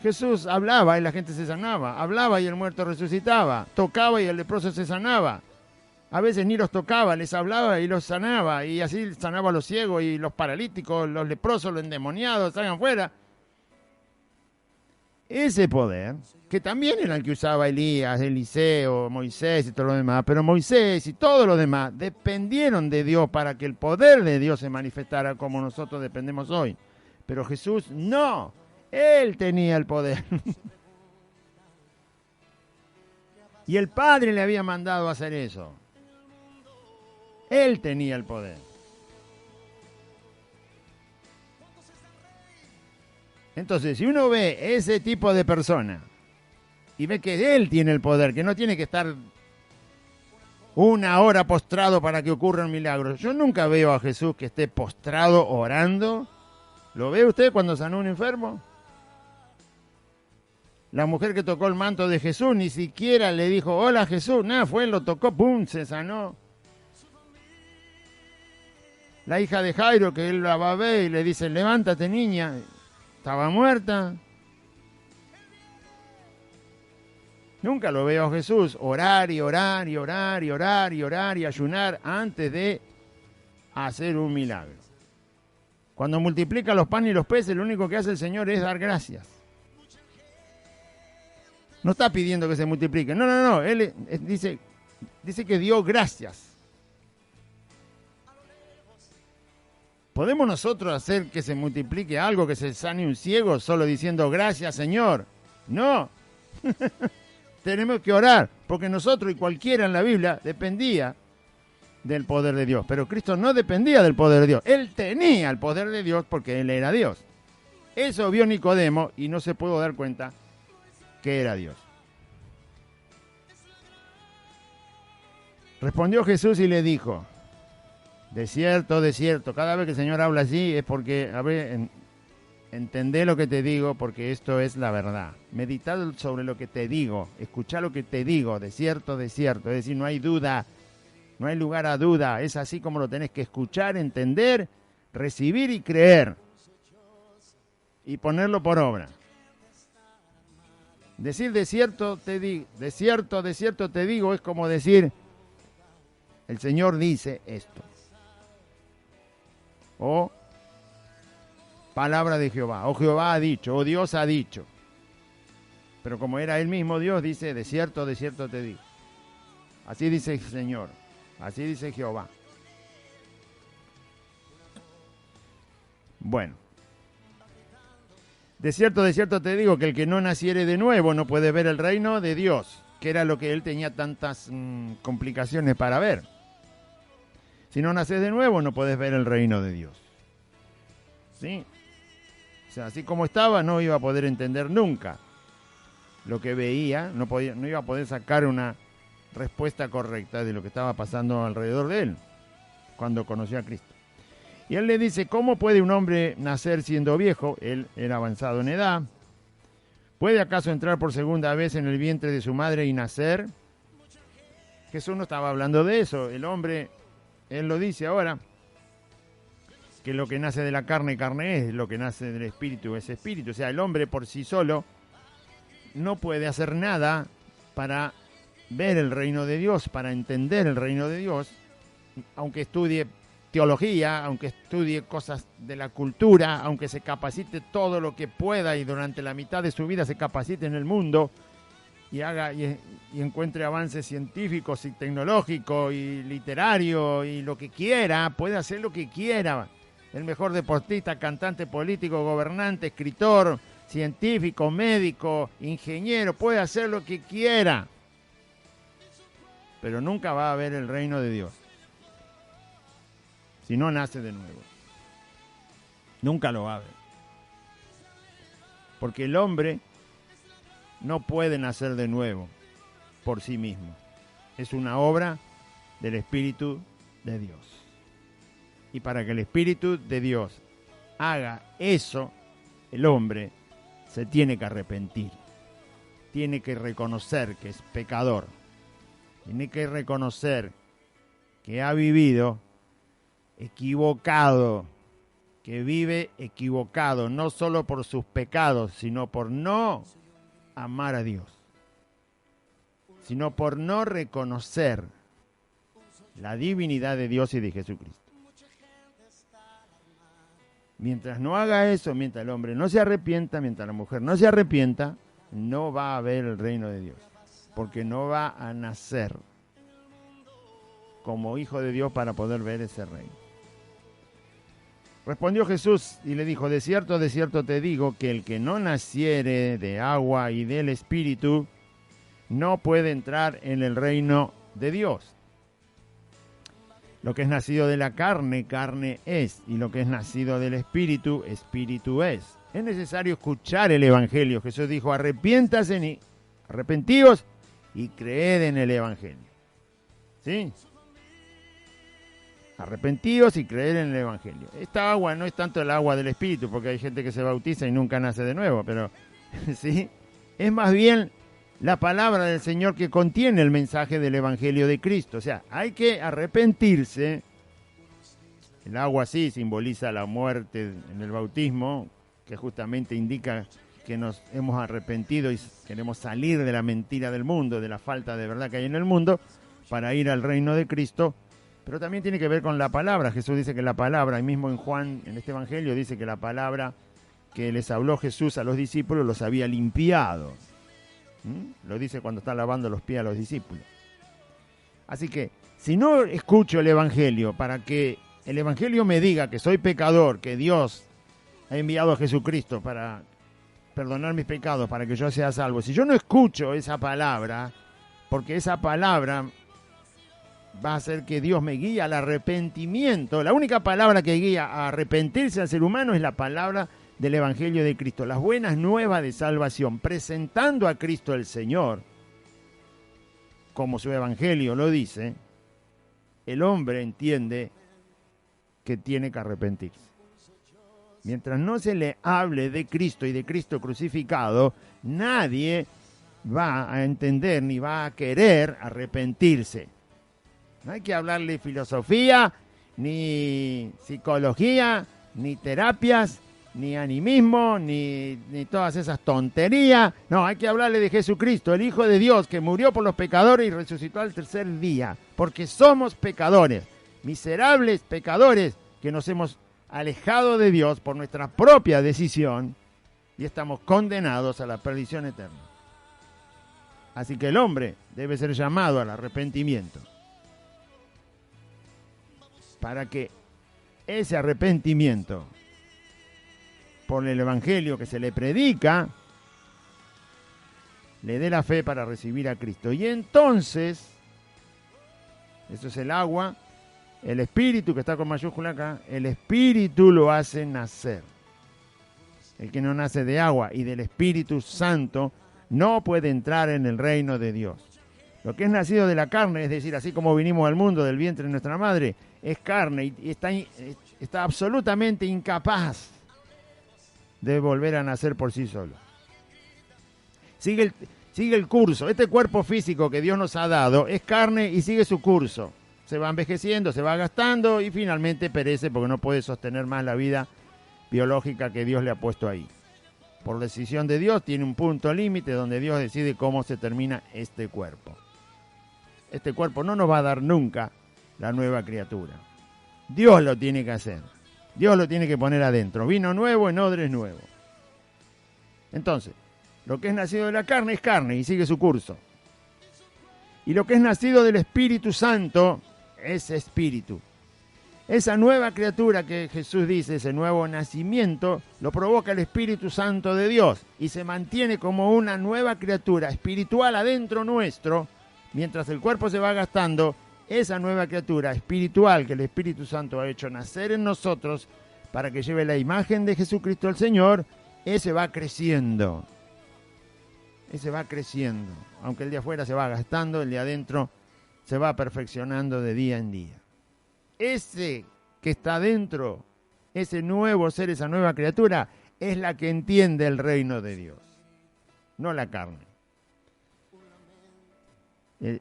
[SPEAKER 2] Jesús hablaba y la gente se sanaba, hablaba y el muerto resucitaba, tocaba y el leproso se sanaba. A veces ni los tocaba, les hablaba y los sanaba, y así sanaba a los ciegos y los paralíticos, los leprosos, los endemoniados, salgan fuera. Ese poder, que también era el que usaba Elías, Eliseo, Moisés y todo lo demás, pero Moisés y todos los demás dependieron de Dios para que el poder de Dios se manifestara como nosotros dependemos hoy. Pero Jesús no, Él tenía el poder. Y el Padre le había mandado a hacer eso. Él tenía el poder. Entonces, si uno ve ese tipo de persona y ve que Él tiene el poder, que no tiene que estar una hora postrado para que ocurra un milagro. Yo nunca veo a Jesús que esté postrado orando. ¿Lo ve usted cuando sanó a un enfermo? La mujer que tocó el manto de Jesús ni siquiera le dijo, hola Jesús, nada, fue, lo tocó, pum, se sanó. La hija de Jairo, que él la va a ver y le dice, levántate niña, estaba muerta. Nunca lo veo a Jesús orar y orar y orar y orar y orar y ayunar antes de hacer un milagro. Cuando multiplica los panes y los peces, lo único que hace el Señor es dar gracias. No está pidiendo que se multiplique. No. Él dice que dio gracias. ¿Podemos nosotros hacer que se multiplique algo, que se sane un ciego, solo diciendo gracias, Señor? No. Tenemos que orar, porque nosotros y cualquiera en la Biblia dependía del poder de Dios. Pero Cristo no dependía del poder de Dios. Él tenía el poder de Dios porque Él era Dios. Eso vio Nicodemo y no se pudo dar cuenta que era Dios. Respondió Jesús y le dijo, de cierto, cada vez que el Señor habla así es porque, a ver, entendé lo que te digo porque esto es la verdad. Meditad sobre lo que te digo, escuchá lo que te digo, de cierto, es decir, no hay duda, no hay lugar a duda, es así como lo tenés que escuchar, entender, recibir y creer y ponerlo por obra. Decir de cierto te digo es como decir, el Señor dice esto. O palabra de Jehová, o Jehová ha dicho, o Dios ha dicho. Pero como era Él mismo Dios, dice, de cierto te digo. Así dice el Señor, así dice Jehová. Bueno. De cierto te digo que el que no naciere de nuevo no puede ver el reino de Dios, que era lo que él tenía tantas complicaciones para ver. Si no naces de nuevo no puedes ver el reino de Dios. ¿Sí? O sea, así como estaba no iba a poder entender nunca lo que veía, no iba a poder sacar una respuesta correcta de lo que estaba pasando alrededor de él cuando conoció a Cristo. Y él le dice, ¿cómo puede un hombre nacer siendo viejo? Él era avanzado en edad. ¿Puede acaso entrar por segunda vez en el vientre de su madre y nacer? Jesús no estaba hablando de eso. El hombre, él lo dice ahora, que lo que nace de la carne es, lo que nace del espíritu es espíritu. O sea, el hombre por sí solo no puede hacer nada para ver el reino de Dios, para entender el reino de Dios, aunque estudie teología, aunque estudie cosas de la cultura, aunque se capacite todo lo que pueda y durante la mitad de su vida se capacite en el mundo y haga y encuentre avances científicos y tecnológicos y literario y lo que quiera, puede hacer lo que quiera. El mejor deportista, cantante, político, gobernante, escritor, científico, médico, ingeniero, puede hacer lo que quiera. Pero nunca va a ver el reino de Dios si no nace de nuevo. Nunca lo va a ver. Porque el hombre no puede nacer de nuevo por sí mismo. Es una obra del Espíritu de Dios. Y para que el Espíritu de Dios haga eso, el hombre se tiene que arrepentir. Tiene que reconocer que es pecador. Tiene que reconocer que ha vivido equivocado que vive equivocado, no solo por sus pecados, sino por no amar a Dios, sino por no reconocer la divinidad de Dios y de Jesucristo. Mientras no haga eso, mientras el hombre no se arrepienta, mientras la mujer no se arrepienta, no va a haber el reino de Dios, porque no va a nacer como hijo de Dios para poder ver ese reino. Respondió Jesús y le dijo: de cierto te digo que el que no naciere de agua y del Espíritu no puede entrar en el reino de Dios. Lo que es nacido de la carne, carne es, y lo que es nacido del Espíritu, Espíritu es. Es necesario escuchar el Evangelio. Jesús dijo: arrepentíos y creed en el Evangelio. ¿Sí? Arrepentíos y creed en el Evangelio. Esta agua no es tanto el agua del Espíritu, porque hay gente que se bautiza y nunca nace de nuevo, pero ¿sí? Es más bien la palabra del Señor que contiene el mensaje del Evangelio de Cristo. O sea, hay que arrepentirse. El agua sí simboliza la muerte en el bautismo, que justamente indica que nos hemos arrepentido y queremos salir de la mentira del mundo, de la falta de verdad que hay en el mundo, para ir al reino de Cristo. Pero también tiene que ver con la palabra. Jesús dice que la palabra, y mismo en Juan, en este Evangelio, dice que la palabra que les habló Jesús a los discípulos los había limpiado. Lo dice cuando está lavando los pies a los discípulos. Así que, si no escucho el Evangelio para que el Evangelio me diga que soy pecador, que Dios ha enviado a Jesucristo para perdonar mis pecados, para que yo sea salvo, si yo no escucho esa palabra, porque esa palabra va a hacer que Dios me guíe al arrepentimiento. La única palabra que guía a arrepentirse al ser humano es la palabra del Evangelio de Cristo, las buenas nuevas de salvación, presentando a Cristo el Señor, como su Evangelio lo dice. El hombre entiende que tiene que arrepentirse. Mientras no se le hable de Cristo y de Cristo crucificado, nadie va a entender ni va a querer arrepentirse. No hay que hablarle filosofía, ni psicología, ni terapias, ni animismo, ni todas esas tonterías. No, hay que hablarle de Jesucristo, el Hijo de Dios, que murió por los pecadores y resucitó al tercer día. Porque somos pecadores, miserables pecadores, que nos hemos alejado de Dios por nuestra propia decisión y estamos condenados a la perdición eterna. Así que el hombre debe ser llamado al arrepentimiento, para que ese arrepentimiento por el Evangelio que se le predica le dé la fe para recibir a Cristo. Y entonces, eso es el agua, el Espíritu, que está con mayúscula acá, el Espíritu lo hace nacer. El que no nace de agua y del Espíritu Santo no puede entrar en el reino de Dios. Lo que es nacido de la carne, es decir, así como vinimos al mundo del vientre de nuestra madre, es carne y está absolutamente incapaz de volver a nacer por sí solo. Sigue el curso. Este cuerpo físico que Dios nos ha dado es carne y sigue su curso. Se va envejeciendo, se va gastando y finalmente perece porque no puede sostener más la vida biológica que Dios le ha puesto ahí. Por decisión de Dios tiene un punto límite donde Dios decide cómo se termina este cuerpo. Este cuerpo no nos va a dar nunca la nueva criatura. Dios lo tiene que hacer. Dios lo tiene que poner adentro. Vino nuevo en odres nuevos. Entonces, lo que es nacido de la carne es carne y sigue su curso. Y lo que es nacido del Espíritu Santo es espíritu. Esa nueva criatura que Jesús dice, ese nuevo nacimiento, lo provoca el Espíritu Santo de Dios y se mantiene como una nueva criatura espiritual adentro nuestro. Mientras el cuerpo se va gastando, esa nueva criatura espiritual que el Espíritu Santo ha hecho nacer en nosotros para que lleve la imagen de Jesucristo el Señor, ese va creciendo. Ese va creciendo. Aunque el de afuera se va gastando, el de adentro se va perfeccionando de día en día. Ese que está dentro, ese nuevo ser, esa nueva criatura, es la que entiende el reino de Dios, no la carne.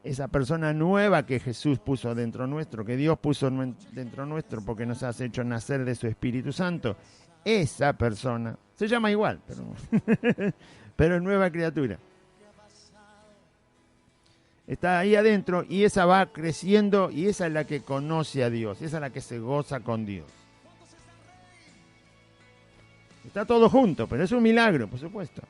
[SPEAKER 2] esa persona nueva que Jesús puso dentro nuestro, que Dios puso dentro nuestro porque nos has hecho nacer de su Espíritu Santo, esa persona se llama igual, pero es nueva criatura. Está ahí adentro y esa va creciendo y esa es la que conoce a Dios, esa es la que se goza con Dios. Está todo junto, pero es un milagro, por supuesto.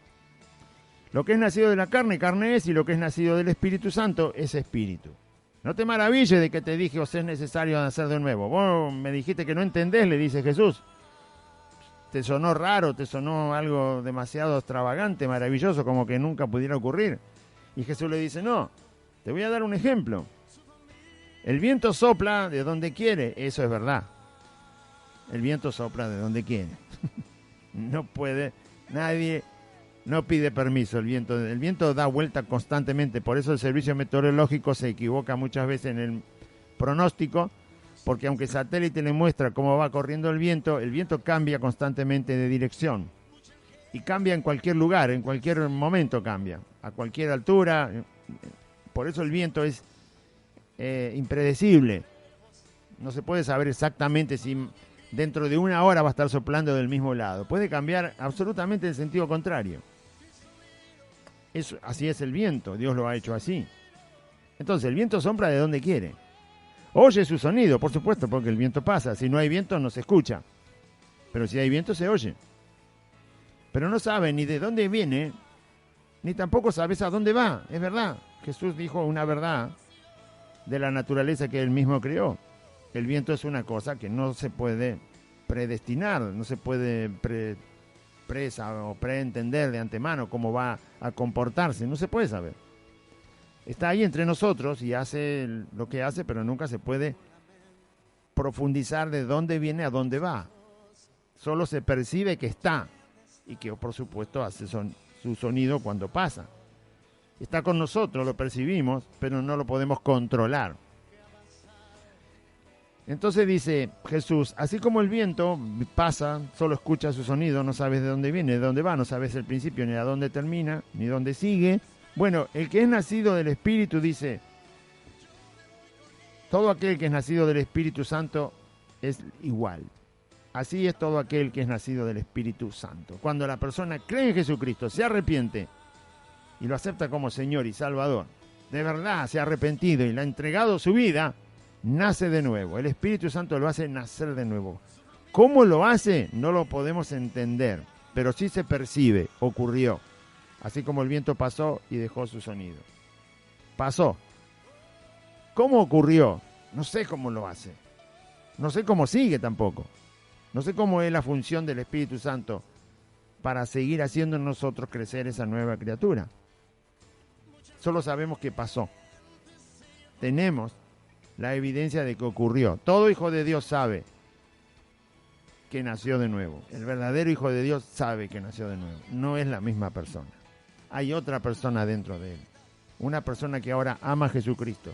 [SPEAKER 2] Lo que es nacido de la carne, carne es, y lo que es nacido del Espíritu Santo es espíritu. No te maravilles de que te dije, os es necesario nacer de nuevo. Vos me dijiste que no entendés, le dice Jesús. Te sonó raro, te sonó algo demasiado extravagante, maravilloso, como que nunca pudiera ocurrir. Y Jesús le dice, no, te voy a dar un ejemplo. El viento sopla de donde quiere, eso es verdad. El viento sopla de donde quiere. No puede, nadie no pide permiso. El viento da vuelta constantemente, por eso el servicio meteorológico se equivoca muchas veces en el pronóstico, porque aunque el satélite le muestra cómo va corriendo el viento cambia constantemente de dirección. Y cambia en cualquier lugar, en cualquier momento cambia, a cualquier altura. Por eso el viento es impredecible. No se puede saber exactamente si dentro de una hora va a estar soplando del mismo lado. Puede cambiar absolutamente en sentido contrario. Así es el viento, Dios lo ha hecho así. Entonces el viento sopla de donde quiere. Oye su sonido, por supuesto, porque el viento pasa. Si no hay viento no se escucha. Pero si hay viento se oye. Pero no sabe ni de dónde viene, ni tampoco sabes a dónde va. Es verdad. Jesús dijo una verdad de la naturaleza que él mismo creó. El viento es una cosa que no se puede predestinar, no se puede preentender de antemano cómo va a comportarse, no se puede saber. Está ahí entre nosotros y hace lo que hace, pero nunca se puede profundizar de dónde viene a dónde va. Solo se percibe que está y que por supuesto hace su sonido cuando pasa. Está con nosotros, lo percibimos, pero no lo podemos controlar. Entonces dice Jesús, así como el viento pasa, solo escucha su sonido, no sabes de dónde viene, de dónde va, no sabes el principio, ni a dónde termina, ni dónde sigue. Bueno, el que es nacido del Espíritu dice, todo aquel que es nacido del Espíritu Santo es igual. Así es todo aquel que es nacido del Espíritu Santo. Cuando la persona cree en Jesucristo, se arrepiente y lo acepta como Señor y Salvador, de verdad se ha arrepentido y le ha entregado su vida, nace de nuevo. El Espíritu Santo lo hace nacer de nuevo. ¿Cómo lo hace? No lo podemos entender, pero sí se percibe, ocurrió. Así como el viento pasó y dejó su sonido. Pasó. ¿Cómo ocurrió? No sé cómo lo hace. No sé cómo sigue tampoco. No sé cómo es la función del Espíritu Santo para seguir haciendo en nosotros crecer esa nueva criatura. Solo sabemos que pasó. Tenemos la evidencia de que ocurrió. Todo hijo de Dios sabe que nació de nuevo. El verdadero hijo de Dios sabe que nació de nuevo. No es la misma persona. Hay otra persona dentro de él. Una persona que ahora ama a Jesucristo.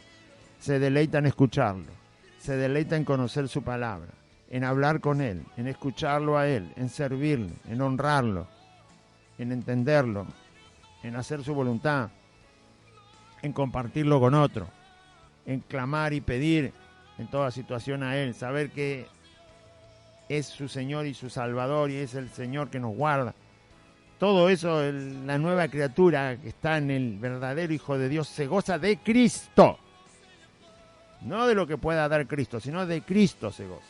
[SPEAKER 2] Se deleita en escucharlo. Se deleita en conocer su palabra. En hablar con él. En escucharlo a él. En servirle. En honrarlo. En entenderlo. En hacer su voluntad. En compartirlo con otro. En clamar y pedir en toda situación a él. Saber que es su Señor y su Salvador y es el Señor que nos guarda. Todo eso, la nueva criatura que está en el verdadero Hijo de Dios se goza de Cristo. No de lo que pueda dar Cristo, sino de Cristo se goza.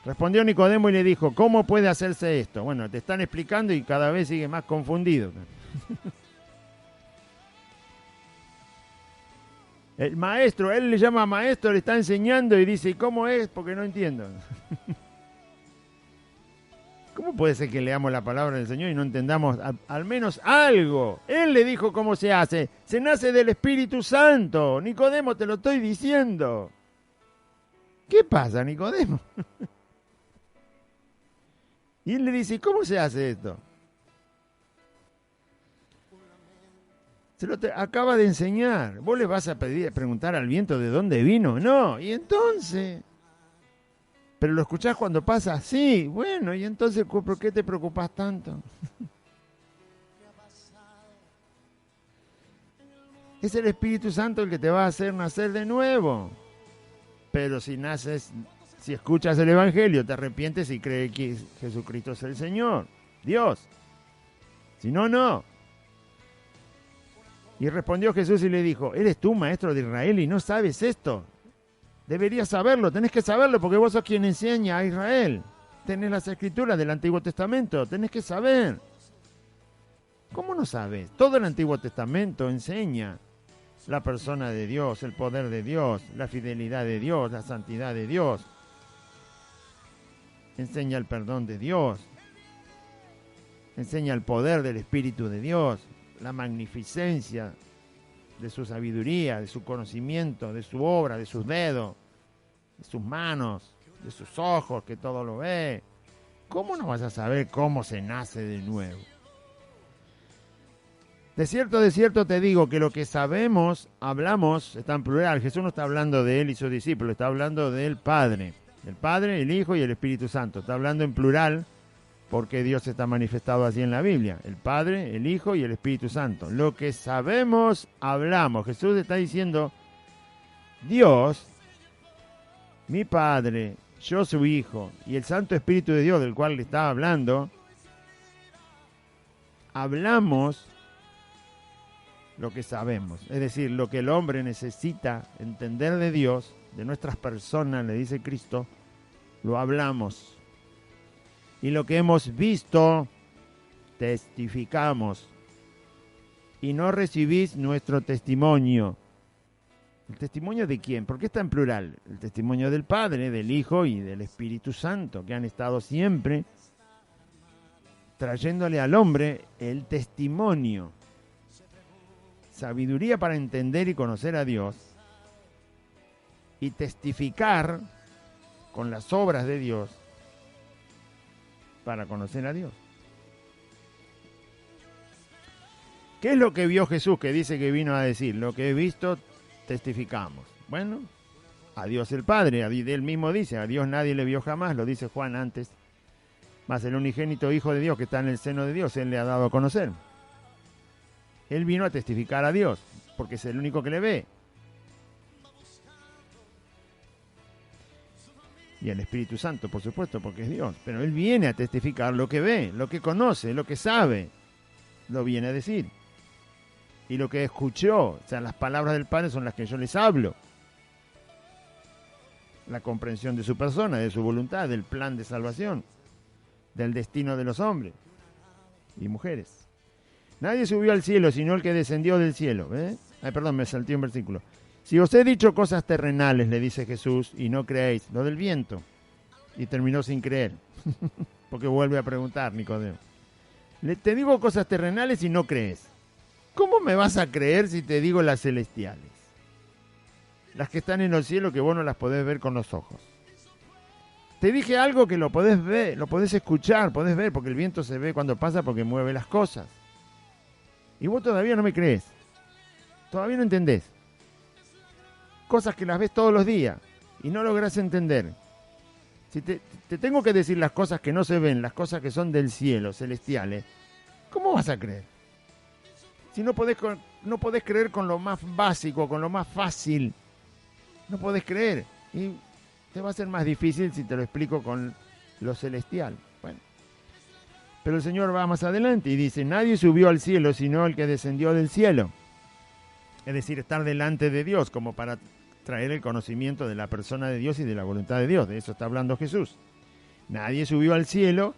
[SPEAKER 2] Respondió Nicodemo y le dijo, ¿cómo puede hacerse esto? Bueno, te están explicando y cada vez sigue más confundido. El maestro, él le llama maestro, le está enseñando y dice, ¿y cómo es? Porque no entiendo. ¿Cómo puede ser que leamos la palabra del Señor y no entendamos al menos algo? Él le dijo cómo se hace. Se nace del Espíritu Santo. Nicodemo, te lo estoy diciendo. ¿Qué pasa, Nicodemo? Y él le dice, ¿cómo se hace esto? Se lo acaba de enseñar. ¿Vos le vas a preguntar al viento de dónde vino? No. ¿Y entonces? ¿Pero lo escuchás cuando pasa? Sí. Bueno, ¿y entonces por qué te preocupás tanto? Es el Espíritu Santo el que te va a hacer nacer de nuevo. Pero si escuchas el Evangelio, te arrepientes y crees que Jesucristo es el Señor, Dios. Si no, no. Y respondió Jesús y le dijo, ¿eres tú, maestro de Israel, y no sabes esto? Deberías saberlo, tenés que saberlo, porque vos sos quien enseña a Israel. Tenés las escrituras del Antiguo Testamento, tenés que saber. ¿Cómo no sabes? Todo el Antiguo Testamento enseña la persona de Dios, el poder de Dios, la fidelidad de Dios, la santidad de Dios. Enseña el perdón de Dios. Enseña el poder del Espíritu de Dios, la magnificencia de su sabiduría, de su conocimiento, de su obra, de sus dedos, de sus manos, de sus ojos, que todo lo ve. ¿Cómo no vas a saber cómo se nace de nuevo? De cierto te digo que lo que sabemos, hablamos, está en plural. Jesús no está hablando de él y sus discípulos, está hablando del Padre. El Padre, el Hijo y el Espíritu Santo. Está hablando en plural porque Dios está manifestado así en la Biblia. El Padre, el Hijo y el Espíritu Santo. Lo que sabemos, hablamos. Jesús está diciendo, Dios, mi Padre, yo su Hijo y el Santo Espíritu de Dios del cual le estaba hablando, hablamos lo que sabemos, es decir, lo que el hombre necesita entender de Dios, de nuestras personas, le dice Cristo, lo hablamos. Y lo que hemos visto, testificamos. Y no recibís nuestro testimonio. ¿El testimonio de quién? ¿Por qué está en plural? El testimonio del Padre, del Hijo y del Espíritu Santo, que han estado siempre trayéndole al hombre el testimonio. Sabiduría para entender y conocer a Dios y testificar con las obras de Dios para conocer a Dios. ¿Qué es lo que vio Jesús que dice que vino a decir? Lo que he visto, testificamos. Bueno, a Dios el Padre, él mismo dice, a Dios nadie le vio jamás, lo dice Juan antes, mas el unigénito Hijo de Dios que está en el seno de Dios, Él le ha dado a conocer. Él vino a testificar a Dios, porque es el único que le ve. Y el Espíritu Santo, por supuesto, porque es Dios. Pero Él viene a testificar lo que ve, lo que conoce, lo que sabe. Lo viene a decir. Y lo que escuchó, o sea, las palabras del Padre son las que yo les hablo. La comprensión de su persona, de su voluntad, del plan de salvación, del destino de los hombres y mujeres. Nadie subió al cielo, sino el que descendió del cielo. Ay, perdón, me salté un versículo. Si os he dicho cosas terrenales, le dice Jesús, y no creéis, lo del viento. Y terminó sin creer, porque vuelve a preguntar Nicodemo. Te digo cosas terrenales y no crees. ¿Cómo me vas a creer si te digo las celestiales? Las que están en el cielo que vos no las podés ver con los ojos. Te dije algo que lo podés ver, lo podés escuchar, podés ver, porque el viento se ve cuando pasa porque mueve las cosas. Y vos todavía no me crees. Todavía no entendés. Cosas que las ves todos los días y no lográs entender. Si te tengo que decir las cosas que no se ven, las cosas que son del cielo, celestiales, ¿cómo vas a creer? Si no podés creer con lo más básico, con lo más fácil. No podés creer. Y te va a ser más difícil si te lo explico con lo celestial. Bueno. Pero el Señor va más adelante y dice, nadie subió al cielo sino el que descendió del cielo. Es decir, estar delante de Dios como para traer el conocimiento de la persona de Dios y de la voluntad de Dios. De eso está hablando Jesús. Nadie subió al cielo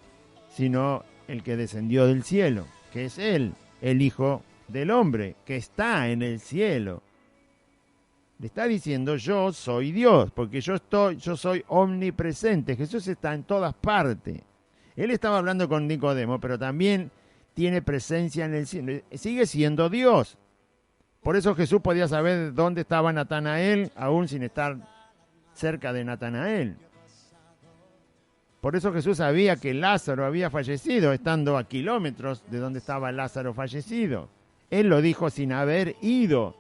[SPEAKER 2] sino el que descendió del cielo, que es Él, el Hijo del Hombre, que está en el cielo. Le está diciendo, yo soy Dios, porque yo soy omnipresente. Jesús está en todas partes. Él estaba hablando con Nicodemo, pero también tiene presencia en el cielo. Sigue siendo Dios. Por eso Jesús podía saber dónde estaba Natanael, aún sin estar cerca de Natanael. Por eso Jesús sabía que Lázaro había fallecido, estando a kilómetros de donde estaba Lázaro fallecido. Él lo dijo sin haber ido.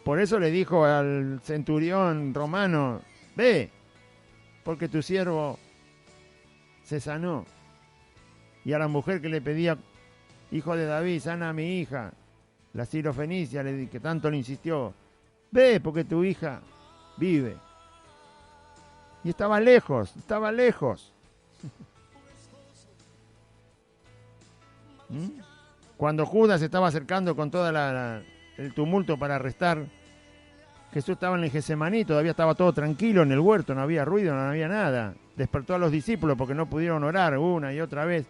[SPEAKER 2] Por eso le dijo al centurión romano, ve, porque tu siervo se sanó. Y a la mujer que le pedía, hijo de David, sana a mi hija, la sirofenicia, que tanto le insistió, ve porque tu hija vive. Y estaba lejos, estaba lejos. ¿Mm? Cuando Judas se estaba acercando con todo el tumulto para arrestar, Jesús estaba en el Getsemaní, todavía estaba todo tranquilo en el huerto, no había ruido, no había nada. Despertó a los discípulos porque no pudieron orar una y otra vez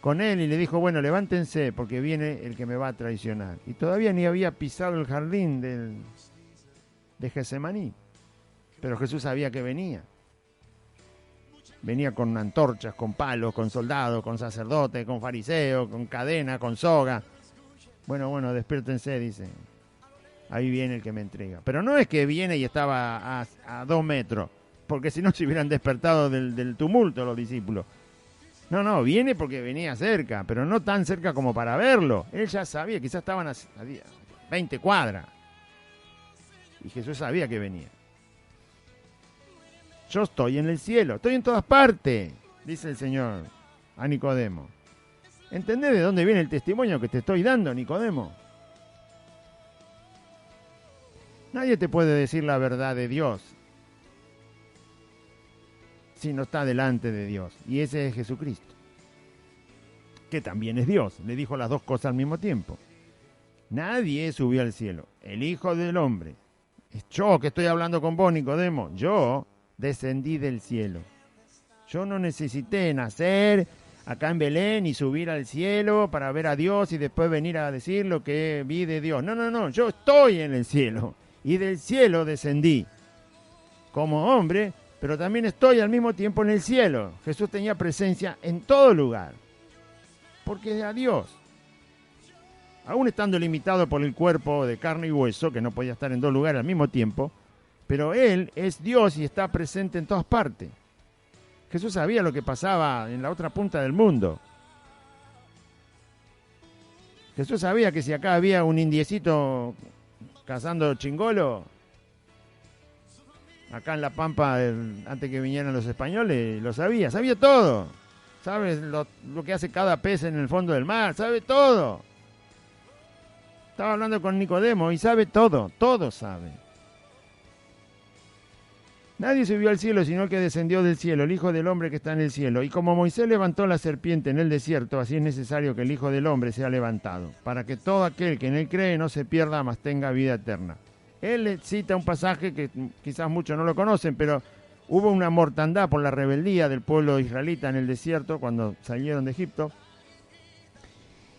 [SPEAKER 2] con él y le dijo, bueno, levántense porque viene el que me va a traicionar. Y todavía ni había pisado el jardín de Getsemaní, pero Jesús sabía que venía. Venía con antorchas, con palos, con soldados, con sacerdotes, con fariseos, con cadena, con soga. Bueno, despiértense, dice. Ahí viene el que me entrega. Pero no es que viene y estaba a 2 metros, porque si no se hubieran despertado del tumulto los discípulos. No, viene porque venía cerca, pero no tan cerca como para verlo. Él ya sabía, quizás estaban a 20 cuadras. Y Jesús sabía que venía. Yo estoy en el cielo, estoy en todas partes, dice el Señor a Nicodemo. ¿Entendés de dónde viene el testimonio que te estoy dando, Nicodemo? Nadie te puede decir la verdad de Dios si no está delante de Dios. Y ese es Jesucristo, que también es Dios. Le dijo las dos cosas al mismo tiempo. Nadie subió al cielo. El Hijo del Hombre. Es yo que estoy hablando con vos, Nicodemo. Yo descendí del cielo. Yo no necesité nacer acá en Belén y subir al cielo para ver a Dios y después venir a decir lo que vi de Dios. No. Yo estoy en el cielo. Y del cielo descendí como hombre, pero también estoy al mismo tiempo en el cielo. Jesús tenía presencia en todo lugar, porque era Dios. Aún estando limitado por el cuerpo de carne y hueso, que no podía estar en dos lugares al mismo tiempo, pero Él es Dios y está presente en todas partes. Jesús sabía lo que pasaba en la otra punta del mundo. Jesús sabía que si acá había un indiecito cazando chingolo, acá en La Pampa, antes que vinieran los españoles, lo sabía todo. Sabe lo que hace cada pez en el fondo del mar, sabe todo. Estaba hablando con Nicodemo y sabe todo sabe. Nadie subió al cielo sino el que descendió del cielo, el Hijo del Hombre que está en el cielo. Y como Moisés levantó la serpiente en el desierto, así es necesario que el Hijo del Hombre sea levantado, para que todo aquel que en él cree no se pierda, mas tenga vida eterna. Él cita un pasaje que quizás muchos no lo conocen, pero hubo una mortandad por la rebeldía del pueblo israelita en el desierto cuando salieron de Egipto.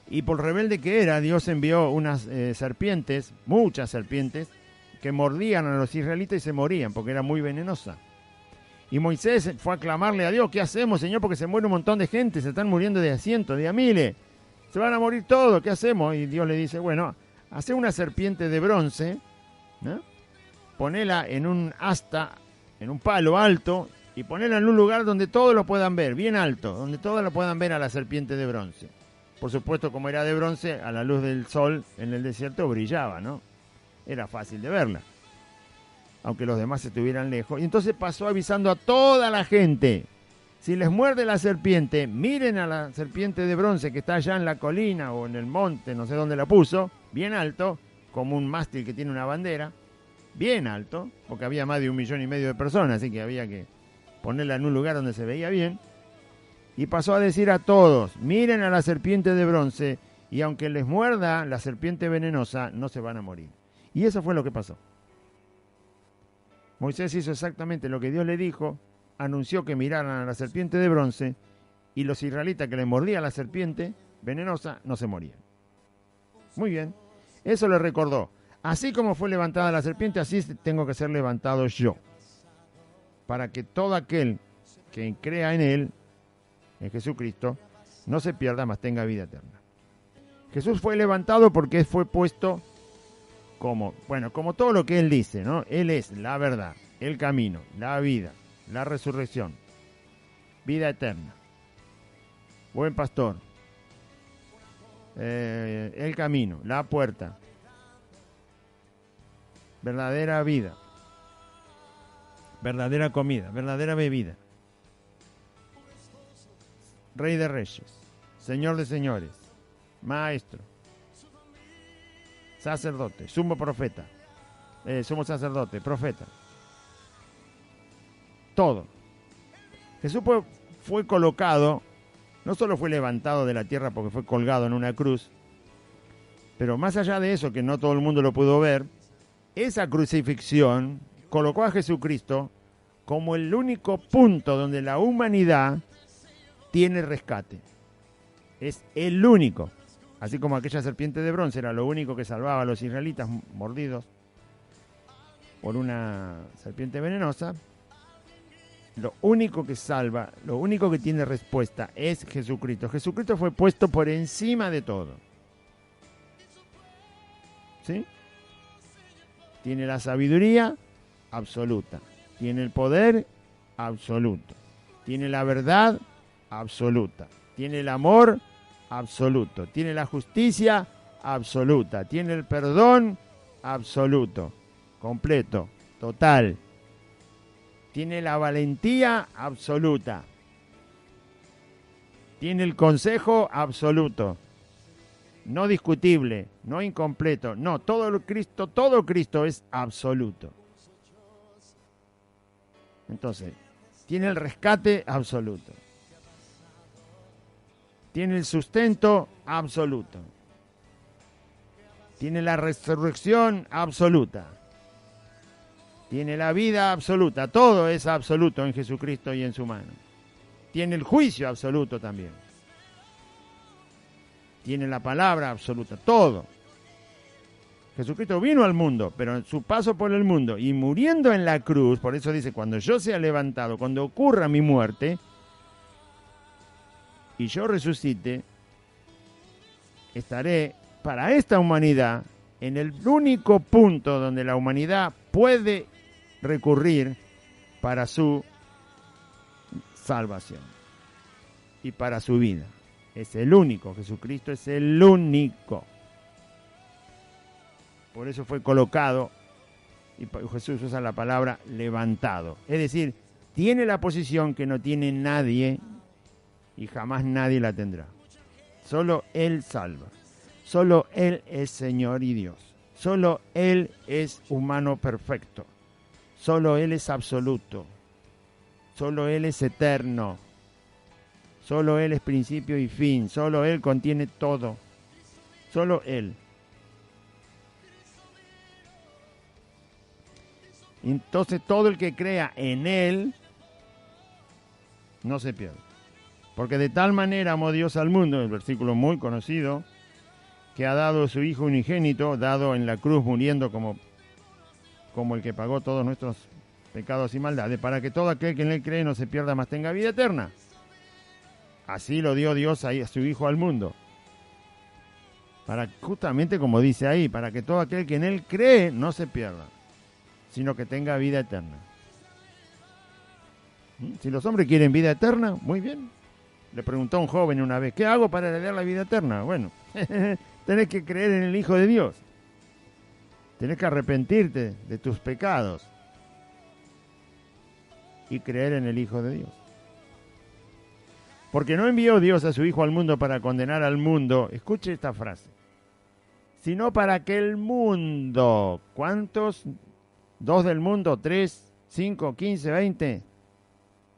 [SPEAKER 2] Y por rebelde que era, Dios envió unas serpientes, muchas serpientes, que mordían a los israelitas y se morían porque era muy venenosa. Y Moisés fue a clamarle a Dios, ¿qué hacemos, Señor? Porque se muere un montón de gente, se están muriendo de a cientos, de a miles. Se van a morir todos, ¿qué hacemos? Y Dios le dice, bueno, hace una serpiente de bronce, ¿no? Ponela en un asta, en un palo alto, y ponela en un lugar donde todos lo puedan ver, bien alto, donde todos lo puedan ver a la serpiente de bronce. Por supuesto, como era de bronce, a la luz del sol en el desierto brillaba, ¿no? Era fácil de verla, aunque los demás estuvieran lejos. Y entonces pasó avisando a toda la gente, si les muerde la serpiente, miren a la serpiente de bronce que está allá en la colina o en el monte, no sé dónde la puso, bien alto, como un mástil que tiene una bandera, bien alto, porque había más de 1,5 millones de personas, así que había que ponerla en un lugar donde se veía bien. Y pasó a decir a todos, miren a la serpiente de bronce, y aunque les muerda la serpiente venenosa, no se van a morir. Y eso fue lo que pasó. Moisés hizo exactamente lo que Dios le dijo, anunció que miraran a la serpiente de bronce, y los israelitas que le mordían la serpiente venenosa no se morían. Muy bien, eso le recordó. Así como fue levantada la serpiente, así tengo que ser levantado yo, para que todo aquel que crea en Él, en Jesucristo, no se pierda, mas tenga vida eterna. Jesús fue levantado porque fue puesto como todo lo que Él dice, ¿no? Él es la verdad, el camino, la vida, la resurrección, vida eterna, buen pastor, el camino, la puerta, verdadera vida, verdadera comida, verdadera bebida, Rey de Reyes, Señor de Señores, Maestro. sacerdote, sumo profeta, sumo sacerdote, profeta. Todo. Jesús fue colocado, no solo fue levantado de la tierra porque fue colgado en una cruz, pero más allá de eso, que no todo el mundo lo pudo ver, esa crucifixión colocó a Jesucristo como el único punto donde la humanidad tiene rescate. Es el único. Así como aquella serpiente de bronce era lo único que salvaba a los israelitas mordidos por una serpiente venenosa, lo único que salva, lo único que tiene respuesta es Jesucristo. Jesucristo fue puesto por encima de todo. ¿Sí? Tiene la sabiduría absoluta. Tiene el poder absoluto. Tiene la verdad absoluta. Tiene el amor absoluto. Tiene la justicia absoluta. Tiene el perdón absoluto. Completo. Total. Tiene la valentía absoluta. Tiene el consejo absoluto. No discutible, no incompleto. No, todo Cristo es absoluto. Entonces, tiene el rescate absoluto. Tiene el sustento absoluto. Tiene la resurrección absoluta. Tiene la vida absoluta. Todo es absoluto en Jesucristo y en su mano. Tiene el juicio absoluto también. Tiene la palabra absoluta. Todo. Jesucristo vino al mundo, pero en su paso por el mundo y muriendo en la cruz, por eso dice, cuando yo sea levantado, cuando ocurra mi muerte y yo resucite, estaré para esta humanidad en el único punto donde la humanidad puede recurrir para su salvación y para su vida. Es el único, Jesucristo es el único. Por eso fue colocado, y Jesús usa la palabra levantado. Es decir, tiene la posición que no tiene nadie y jamás nadie la tendrá. Solo Él salva. Solo Él es Señor y Dios. Solo Él es humano perfecto. Solo Él es absoluto. Solo Él es eterno. Solo Él es principio y fin. Solo Él contiene todo. Solo Él. Entonces todo el que crea en Él no se pierde. Porque de tal manera amó Dios al mundo, el versículo muy conocido, que ha dado a su Hijo unigénito, dado en la cruz muriendo como el que pagó todos nuestros pecados y maldades, para que todo aquel que en Él cree no se pierda, mas tenga vida eterna. Así lo dio Dios a su Hijo al mundo. Para, justamente como dice ahí, para que todo aquel que en Él cree no se pierda, sino que tenga vida eterna. Si los hombres quieren vida eterna, muy bien. Le preguntó a un joven una vez, ¿qué hago para heredar la vida eterna? Bueno, tenés que creer en el Hijo de Dios. Tenés que arrepentirte de tus pecados y creer en el Hijo de Dios. Porque no envió Dios a su Hijo al mundo para condenar al mundo, escuche esta frase, sino para que el mundo, ¿cuántos? ¿2 del mundo? ¿3? ¿5? ¿15? ¿20?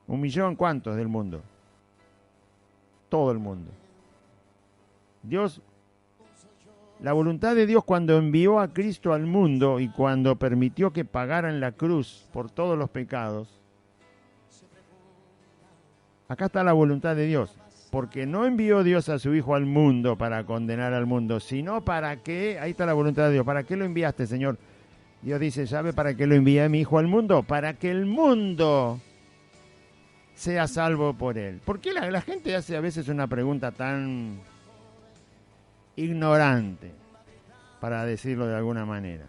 [SPEAKER 2] ¿1 millón? ¿Cuántos del mundo? Todo el mundo. Dios, la voluntad de Dios cuando envió a Cristo al mundo y cuando permitió que pagara en la cruz por todos los pecados, acá está la voluntad de Dios, porque no envió Dios a su Hijo al mundo para condenar al mundo, sino para que, ahí está la voluntad de Dios, ¿para qué lo enviaste, Señor? Dios dice, ¿sabe para qué lo envié a mi Hijo al mundo? Para que el mundo sea salvo por Él. ¿Por qué la gente hace a veces una pregunta tan ignorante, para decirlo de alguna manera?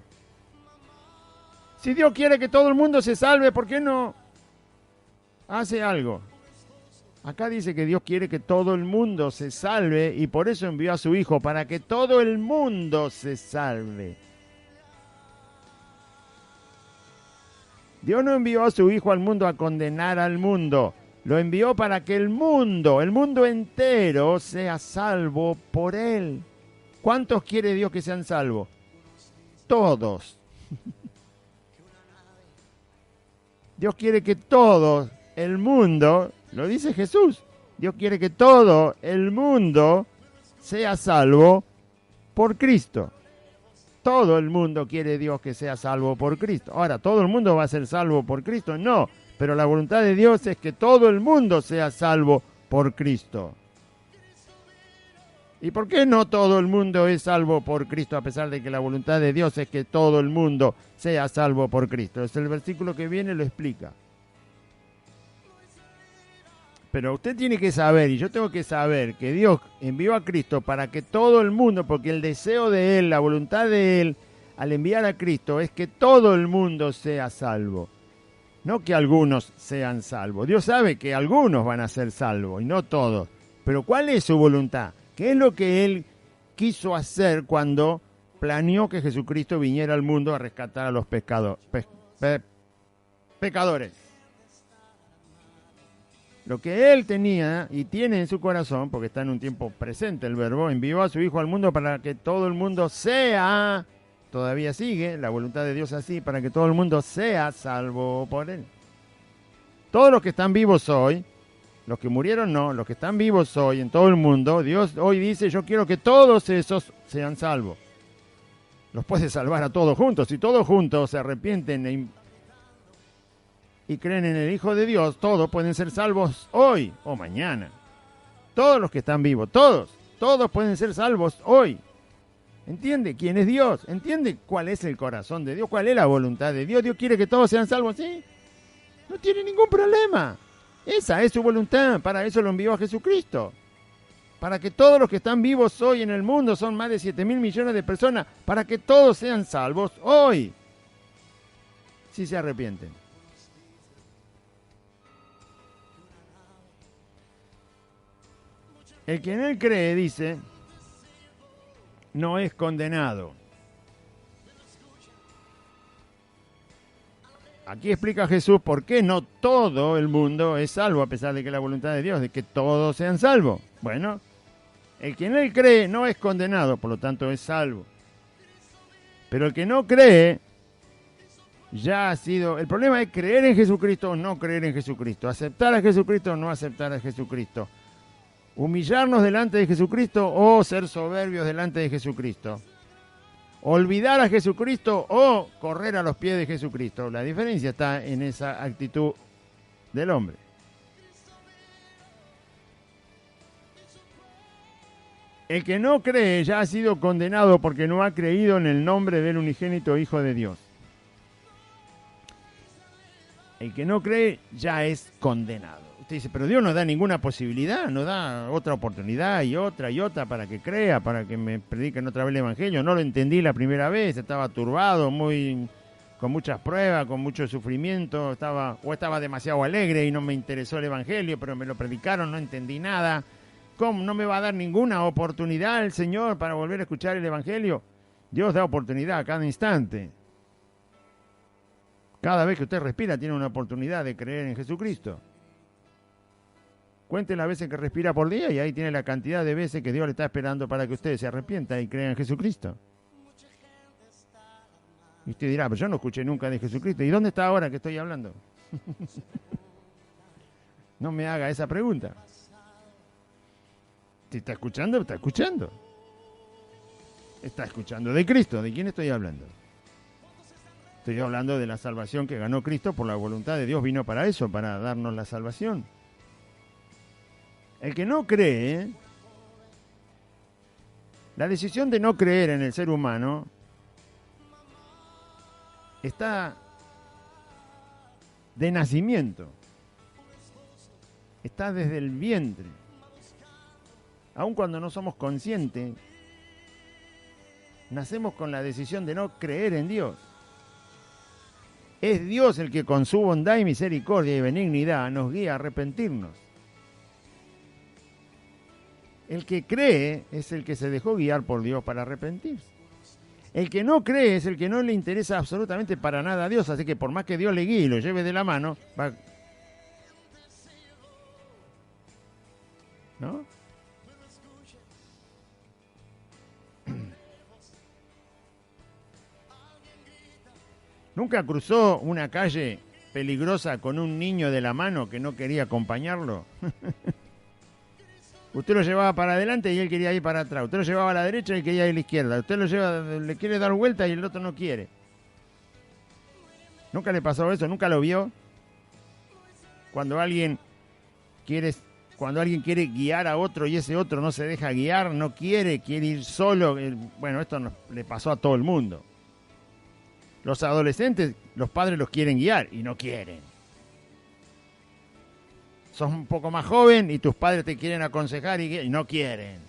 [SPEAKER 2] Si Dios quiere que todo el mundo se salve, ¿por qué no hace algo? Acá dice que Dios quiere que todo el mundo se salve y por eso envió a su Hijo, para que todo el mundo se salve. Dios no envió a su Hijo al mundo a condenar al mundo. Lo envió para que el mundo entero sea salvo por Él. ¿Cuántos quiere Dios que sean salvos? todos. Dios quiere que todo el mundo, lo dice Jesús, Dios quiere que todo el mundo sea salvo por Cristo. Todo el mundo quiere Dios que sea salvo por Cristo. Ahora, ¿todo el mundo va a ser salvo por Cristo? No, pero la voluntad de Dios es que todo el mundo sea salvo por Cristo. ¿Y por qué no todo el mundo es salvo por Cristo, a pesar de que la voluntad de Dios es que todo el mundo sea salvo por Cristo? Es el versículo que viene, lo explica. Pero usted tiene que saber, y yo tengo que saber, que Dios envió a Cristo para que todo el mundo, porque el deseo de Él, la voluntad de Él, al enviar a Cristo, es que todo el mundo sea salvo. No que algunos sean salvos. Dios sabe que algunos van a ser salvos, y no todos. Pero ¿cuál es su voluntad? ¿Qué es lo que Él quiso hacer cuando planeó que Jesucristo viniera al mundo a rescatar a los pecadores? Lo que Él tenía y tiene en su corazón, porque está en un tiempo presente el verbo, envió a su Hijo al mundo para que todo el mundo sea, todavía sigue, la voluntad de Dios así, para que todo el mundo sea salvo por Él. Todos los que están vivos hoy, los que murieron no, los que están vivos hoy en todo el mundo, Dios hoy dice, yo quiero que todos esos sean salvos. Los puede salvar a todos juntos. Si todos juntos se arrepienten y creen en el Hijo de Dios, todos pueden ser salvos hoy o mañana. Todos los que están vivos, todos pueden ser salvos hoy. ¿Entiende quién es Dios? ¿Entiende cuál es el corazón de Dios? ¿Cuál es la voluntad de Dios? ¿Dios quiere que todos sean salvos? ¿Sí? No tiene ningún problema. Esa es su voluntad. Para eso lo envió a Jesucristo. Para que todos los que están vivos hoy en el mundo, son más de 7.000 millones de personas, para que todos sean salvos hoy, si se arrepienten. El que en Él cree, dice, no es condenado. Aquí explica Jesús por qué no todo el mundo es salvo, a pesar de que la voluntad de Dios, de que todos sean salvos. Bueno, el que en Él cree no es condenado, por lo tanto es salvo. Pero el que no cree, ya ha sido... El problema es creer en Jesucristo o no creer en Jesucristo, aceptar a Jesucristo o no aceptar a Jesucristo, humillarnos delante de Jesucristo o ser soberbios delante de Jesucristo, olvidar a Jesucristo o correr a los pies de Jesucristo. La diferencia está en esa actitud del hombre. El que no cree ya ha sido condenado porque no ha creído en el nombre del unigénito Hijo de Dios. El que no cree ya es condenado. Usted dice, pero Dios no da ninguna posibilidad, no da otra oportunidad y otra para que crea, para que me prediquen otra vez el Evangelio. No lo entendí la primera vez, estaba turbado, con muchas pruebas, con mucho sufrimiento, estaba demasiado alegre y no me interesó el Evangelio, pero me lo predicaron, no entendí nada. ¿Cómo no me va a dar ninguna oportunidad el Señor para volver a escuchar el Evangelio? Dios da oportunidad a cada instante. Cada vez que usted respira tiene una oportunidad de creer en Jesucristo. Cuente las veces que respira por día y ahí tiene la cantidad de veces que Dios le está esperando para que usted se arrepienta y crea en Jesucristo. Y usted dirá, pero yo no escuché nunca de Jesucristo. ¿Y dónde está ahora que estoy hablando? No me haga esa pregunta. Si está escuchando, está escuchando. Está escuchando de Cristo. ¿De quién estoy hablando? Estoy hablando de la salvación que ganó Cristo por la voluntad de Dios. Vino para eso, para darnos la salvación. El que no cree, la decisión de no creer en el ser humano está de nacimiento. Está desde el vientre. Aun cuando no somos conscientes, nacemos con la decisión de no creer en Dios. Es Dios el que con su bondad y misericordia y benignidad nos guía a arrepentirnos. El que cree es el que se dejó guiar por Dios para arrepentirse. El que no cree es el que no le interesa absolutamente para nada a Dios, así que por más que Dios le guíe y lo lleve de la mano, va... ¿No? ¿Nunca cruzó una calle peligrosa con un niño de la mano que no quería acompañarlo? Usted lo llevaba para adelante y él quería ir para atrás. Usted lo llevaba a la derecha y él quería ir a la izquierda. Usted lo lleva, le quiere dar vuelta y el otro no quiere. ¿Nunca le pasó eso? ¿Nunca lo vio? Cuando alguien quiere guiar a otro y ese otro no se deja guiar, no quiere ir solo. Bueno, esto le pasó a todo el mundo. Los adolescentes, los padres los quieren guiar y no quieren. Sos un poco más joven y tus padres te quieren aconsejar y no quieren.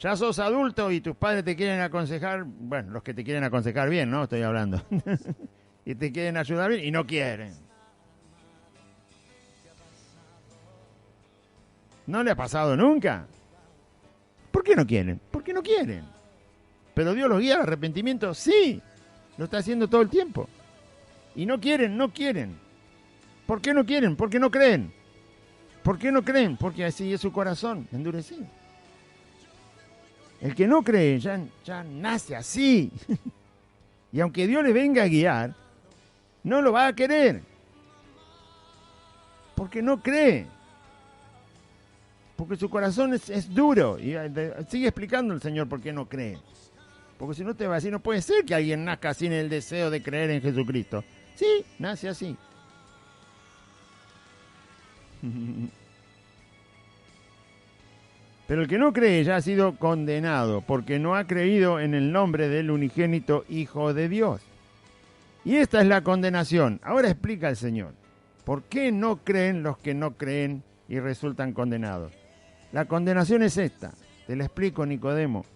[SPEAKER 2] Ya sos adulto y tus padres te quieren aconsejar, bueno, los que te quieren aconsejar bien, ¿no? Estoy hablando. Y te quieren ayudar bien y no quieren. ¿No le ha pasado nunca? ¿Por qué no quieren? Porque no quieren. ¿Pero Dios los guía al arrepentimiento? Sí, lo está haciendo todo el tiempo. Y no quieren. ¿Por qué no quieren? Porque no creen. ¿Por qué no creen? Porque así es su corazón endurecido. El que no cree ya nace así. Y aunque Dios le venga a guiar, no lo va a querer. Porque no cree. Porque su corazón es duro. Y sigue explicando el Señor por qué no cree. Porque si no te va a decir, no puede ser que alguien nazca sin el deseo de creer en Jesucristo. Sí, nace así. Pero el que no cree ya ha sido condenado porque no ha creído en el nombre del unigénito Hijo de Dios. Y esta es la condenación. Ahora explica el Señor. ¿Por qué no creen los que no creen y resultan condenados? La condenación es esta. Te la explico, Nicodemo.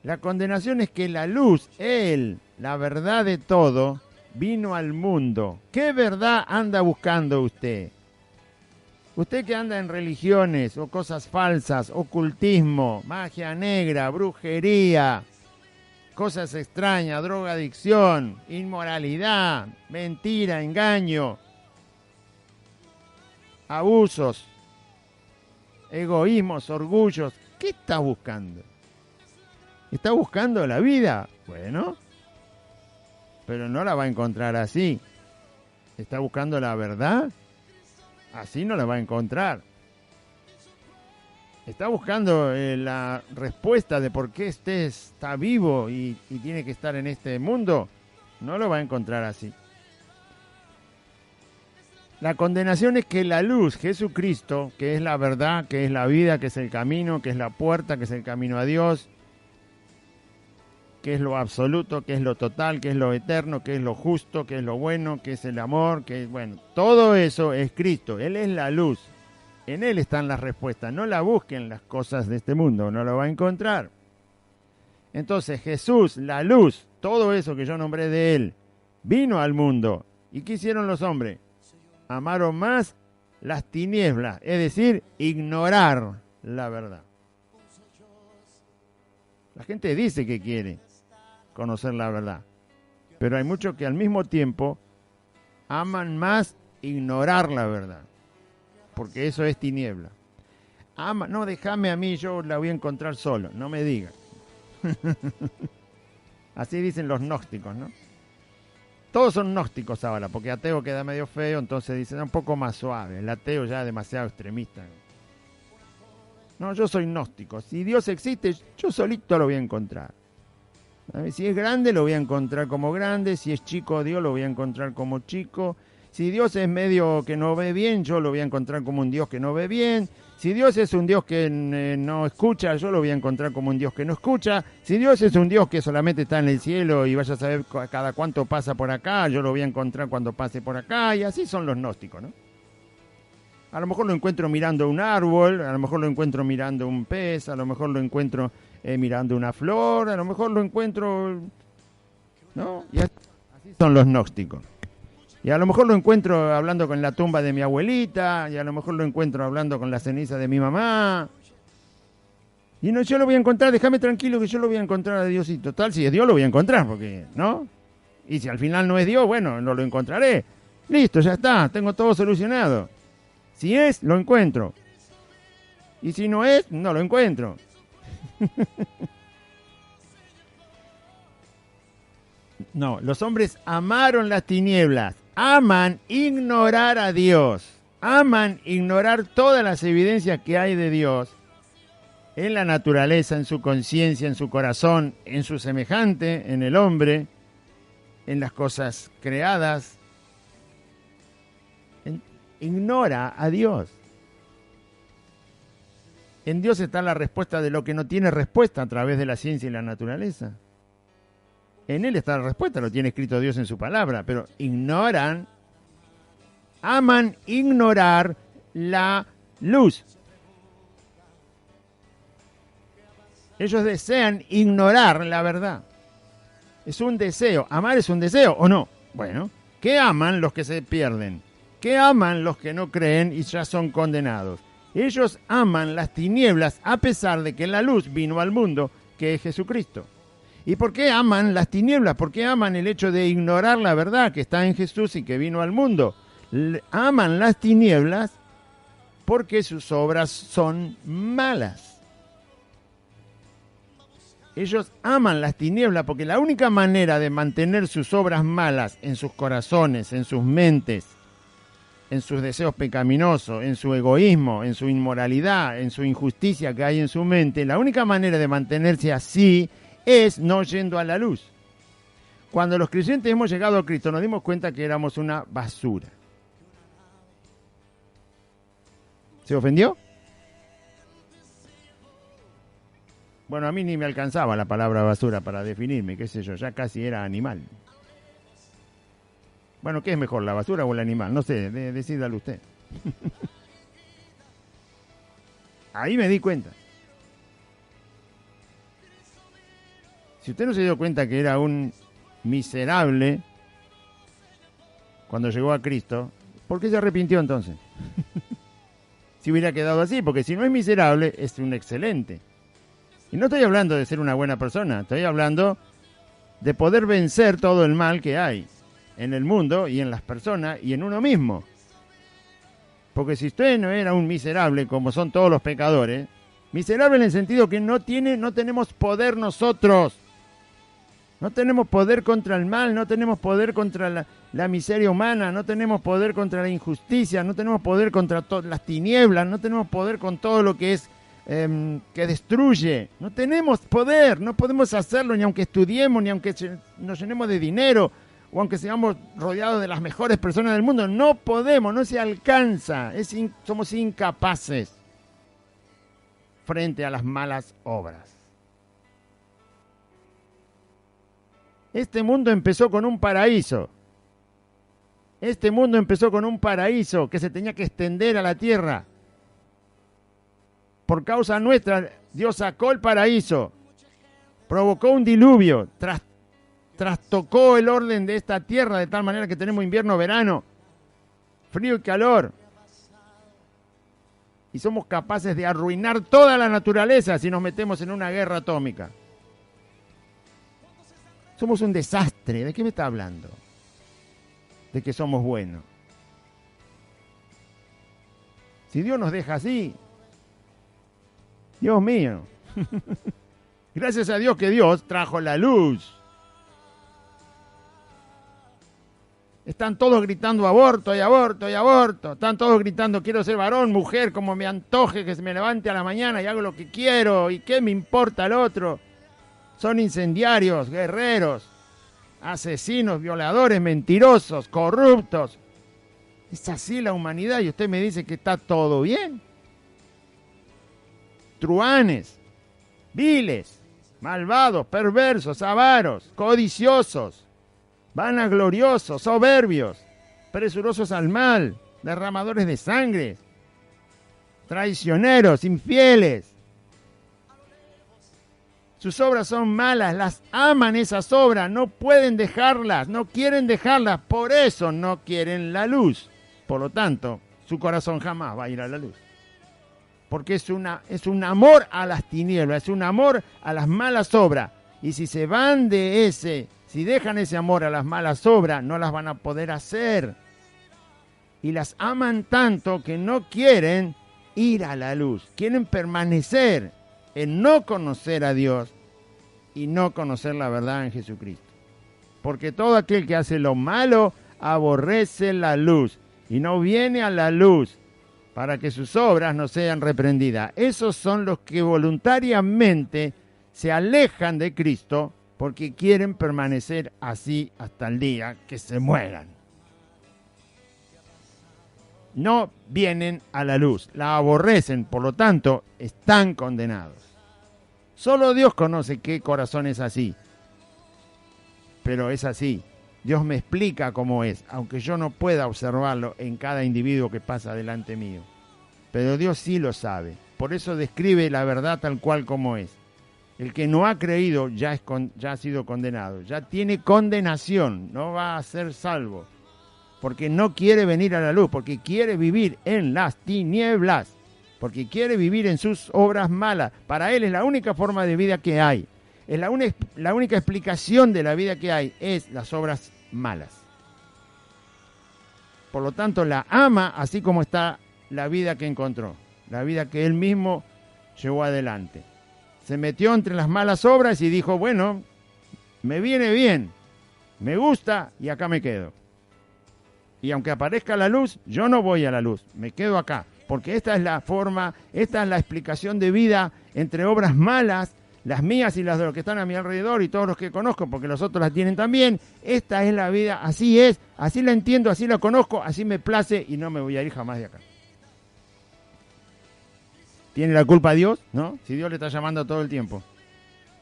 [SPEAKER 2] La condenación es que la luz, Él, la verdad de todo, vino al mundo. ¿Qué verdad anda buscando usted? Usted que anda en religiones o cosas falsas, ocultismo, magia negra, brujería, cosas extrañas, drogadicción, inmoralidad, mentira, engaño, abusos, egoísmos, orgullos. ¿Qué está buscando? ¿Está buscando la vida? Bueno, pero no la va a encontrar así. ¿Está buscando la verdad? Así no la va a encontrar. Está buscando la respuesta de por qué está vivo y tiene que estar en este mundo. No lo va a encontrar así. La condenación es que la luz, Jesucristo, que es la verdad, que es la vida, que es el camino, que es la puerta, que es el camino a Dios, que es lo absoluto, que es lo total, que es lo eterno, que es lo justo, que es lo bueno, que es el amor, que es, bueno, todo eso es Cristo. Él es la luz. En Él están las respuestas. No la busquen las cosas de este mundo, no lo va a encontrar. Entonces Jesús, la luz, todo eso que yo nombré de Él, vino al mundo. ¿Y qué hicieron los hombres? Amaron más las tinieblas, es decir, ignorar la verdad. La gente dice que quiere conocer la verdad, pero hay muchos que al mismo tiempo aman más ignorar la verdad, porque eso es tiniebla. No, déjame a mí, yo la voy a encontrar solo, no me digas. Así dicen los gnósticos, ¿no? Todos son gnósticos ahora, porque ateo queda medio feo, entonces dicen un poco más suave. El ateo ya es demasiado extremista. No, yo soy gnóstico. Si Dios existe, yo solito lo voy a encontrar. Si es grande, lo voy a encontrar como grande. Si es chico Dios, lo voy a encontrar como chico. Si Dios es medio que no ve bien, yo lo voy a encontrar como un Dios que no ve bien. Si Dios es un Dios que no escucha, yo lo voy a encontrar como un Dios que no escucha. Si Dios es un Dios que solamente está en el cielo y vaya a saber cada cuánto pasa por acá, yo lo voy a encontrar cuando pase por acá. Y así son los gnósticos, ¿no? A lo mejor lo encuentro mirando un árbol, a lo mejor lo encuentro mirando un pez, a lo mejor lo encuentro mirando una flor, a lo mejor lo encuentro, ¿no? Y así son los gnósticos. Y a lo mejor lo encuentro hablando con la tumba de mi abuelita, y a lo mejor lo encuentro hablando con la ceniza de mi mamá. Y no, yo lo voy a encontrar, déjame tranquilo que yo lo voy a encontrar a Dios. Y total, si es Dios lo voy a encontrar, porque, ¿no? Y si al final no es Dios, bueno, no lo encontraré. Listo, ya está, tengo todo solucionado. Si es, lo encuentro. Y si no es, no lo encuentro. No, los hombres amaron las tinieblas, aman ignorar a Dios, aman ignorar todas las evidencias que hay de Dios en la naturaleza, en su conciencia, en su corazón, en su semejante, en el hombre, en las cosas creadas. Ignora a Dios. En Dios está la respuesta de lo que no tiene respuesta a través de la ciencia y la naturaleza. En Él está la respuesta, lo tiene escrito Dios en su palabra, pero ignoran, aman ignorar la luz. Ellos desean ignorar la verdad. Es un deseo. ¿Amar es un deseo o no? Bueno, ¿qué aman los que se pierden? ¿Qué aman los que no creen y ya son condenados? Ellos aman las tinieblas a pesar de que la luz vino al mundo, que es Jesucristo. ¿Y por qué aman las tinieblas? ¿Por qué aman el hecho de ignorar la verdad que está en Jesús y que vino al mundo? Aman las tinieblas porque sus obras son malas. Ellos aman las tinieblas porque la única manera de mantener sus obras malas en sus corazones, en sus mentes, en sus deseos pecaminosos, en su egoísmo, en su inmoralidad, en su injusticia que hay en su mente, la única manera de mantenerse así es no yendo a la luz. Cuando los creyentes hemos llegado a Cristo nos dimos cuenta que éramos una basura. ¿Se ofendió? Bueno, a mí ni me alcanzaba la palabra basura para definirme, qué sé yo, ya casi era animal. Bueno, ¿qué es mejor, la basura o el animal? No sé, decídalo usted. Ahí me di cuenta. Si usted no se dio cuenta que era un miserable cuando llegó a Cristo, ¿por qué se arrepintió entonces? Si hubiera quedado así, porque si no es miserable, es un excelente. Y no estoy hablando de ser una buena persona, estoy hablando de poder vencer todo el mal que hay en el mundo y en las personas y en uno mismo. Porque si usted no era un miserable como son todos los pecadores, miserable en el sentido que no tenemos poder nosotros. No tenemos poder contra el mal, no tenemos poder contra la miseria humana, no tenemos poder contra la injusticia, no tenemos poder contra las tinieblas, no tenemos poder con todo lo que es que destruye. No tenemos poder, no podemos hacerlo ni aunque estudiemos, ni aunque nos llenemos de dinero, o aunque seamos rodeados de las mejores personas del mundo. No podemos, no se alcanza, somos incapaces frente a las malas obras. Este mundo empezó con un paraíso. Este mundo empezó con un paraíso que se tenía que extender a la tierra. Por causa nuestra, Dios sacó el paraíso, provocó un diluvio, trastocó el orden de esta tierra de tal manera que tenemos invierno, verano, frío y calor. Y somos capaces de arruinar toda la naturaleza si nos metemos en una guerra atómica. Somos un desastre. ¿De qué me está hablando? De que somos buenos. Si Dios nos deja así, Dios mío. Gracias a Dios que Dios trajo la luz. Están todos gritando aborto y aborto y aborto. Están todos gritando quiero ser varón, mujer, como me antoje, que se me levante a la mañana y hago lo que quiero. ¿Y qué me importa el otro? Son incendiarios, guerreros, asesinos, violadores, mentirosos, corruptos. Es así la humanidad y usted me dice que está todo bien. Truanes, viles, malvados, perversos, avaros, codiciosos, vanagloriosos, soberbios, presurosos al mal, derramadores de sangre, traicioneros, infieles. Sus obras son malas, las aman esas obras, no pueden dejarlas, no quieren dejarlas, por eso no quieren la luz. Por lo tanto, su corazón jamás va a ir a la luz. Porque es un amor a las tinieblas, es un amor a las malas obras. Y si se van si dejan ese amor a las malas obras, no las van a poder hacer. Y las aman tanto que no quieren ir a la luz, quieren permanecer en no conocer a Dios y no conocer la verdad en Jesucristo. porque todo aquel que hace lo malo aborrece la luz y no viene a la luz para que sus obras no sean reprendidas. Esos son los que voluntariamente se alejan de Cristo porque quieren permanecer así hasta el día que se mueran. No vienen a la luz, la aborrecen, por lo tanto, están condenados. Solo Dios conoce qué corazón es así, pero es así. Dios me explica cómo es, aunque yo no pueda observarlo en cada individuo que pasa delante mío. Pero Dios sí lo sabe, por eso describe la verdad tal cual como es. El que no ha creído ya ha sido condenado, ya tiene condenación, no va a ser salvo, porque no quiere venir a la luz, porque quiere vivir en las tinieblas, porque quiere vivir en sus obras malas. Para él es la única forma de vida que hay, es la única explicación de la vida que hay, es las obras malas. Por lo tanto, la ama así como está la vida que encontró, la vida que él mismo llevó adelante. Se metió entre las malas obras y dijo, bueno, me viene bien, me gusta y acá me quedo. Y aunque aparezca la luz, yo no voy a la luz, me quedo acá. Porque esta es la forma, esta es la explicación de vida entre obras malas, las mías y las de los que están a mi alrededor y todos los que conozco, porque los otros las tienen también. Esta es la vida, así es, así la entiendo, así la conozco, así me place y no me voy a ir jamás de acá. ¿Tiene la culpa Dios? No, si Dios le está llamando todo el tiempo.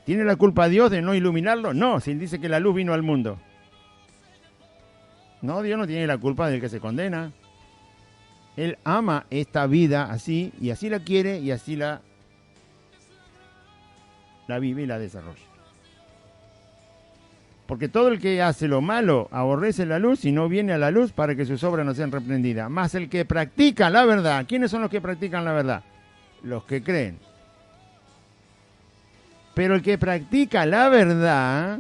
[SPEAKER 2] ¿Tiene la culpa Dios de no iluminarlo? No, si él dice que la luz vino al mundo. No, Dios no tiene la culpa del que se condena. Él ama esta vida así, y así la quiere, y así la vive y la desarrolla. Porque todo el que hace lo malo aborrece la luz y no viene a la luz para que sus obras no sean reprendidas. Más el que practica la verdad. ¿Quiénes son los que practican la verdad? Los que creen. Pero el que practica la verdad,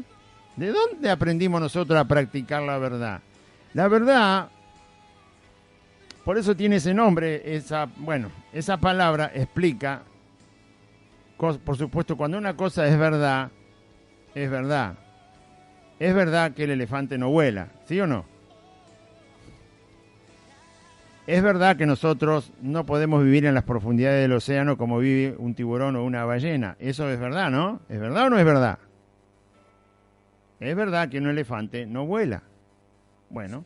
[SPEAKER 2] ¿de dónde aprendimos nosotros a practicar la verdad? La verdad, por eso tiene ese nombre, esa palabra explica, por supuesto, cuando una cosa es verdad, es verdad. Es verdad que el elefante no vuela, ¿sí o no? Es verdad que nosotros no podemos vivir en las profundidades del océano como vive un tiburón o una ballena. Eso es verdad, ¿no? ¿Es verdad o no es verdad? Es verdad que un elefante no vuela. Bueno,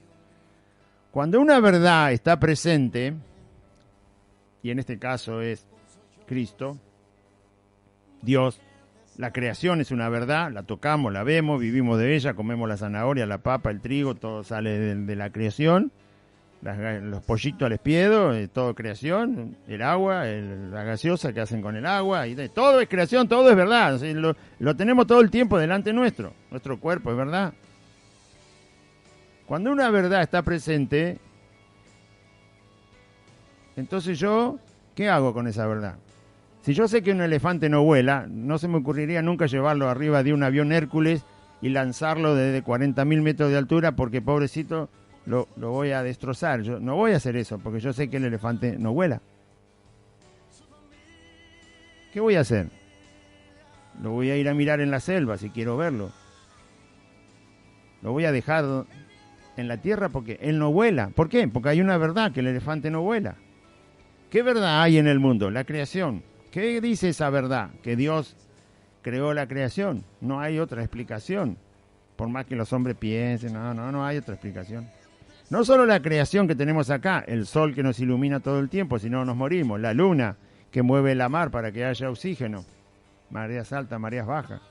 [SPEAKER 2] cuando una verdad está presente, y en este caso es Cristo, Dios, la creación es una verdad, la tocamos, la vemos, vivimos de ella, comemos la zanahoria, la papa, el trigo, todo sale de la creación. Los pollitos al espiedo, todo creación, el agua, la gaseosa que hacen con el agua, todo es creación, todo es verdad, o sea, lo tenemos todo el tiempo delante nuestro cuerpo es verdad. Cuando una verdad está presente, entonces yo, ¿qué hago con esa verdad? Si yo sé que un elefante no vuela, no se me ocurriría nunca llevarlo arriba de un avión Hércules y lanzarlo desde 40.000 metros de altura porque pobrecito lo voy a destrozar. Yo no voy a hacer eso porque yo sé que el elefante no vuela. ¿Qué voy a hacer? Lo voy a ir a mirar en la selva si quiero verlo. Lo voy a dejar en la tierra porque él no vuela. ¿Por qué? Porque hay una verdad, que el elefante no vuela. ¿Qué verdad hay en el mundo? La creación. ¿Qué dice esa verdad? Que Dios creó la creación. No hay otra explicación. Por más que los hombres piensen, no hay otra explicación. No solo la creación que tenemos acá, el sol que nos ilumina todo el tiempo, si no nos morimos, la luna que mueve la mar para que haya oxígeno, mareas altas, mareas bajas.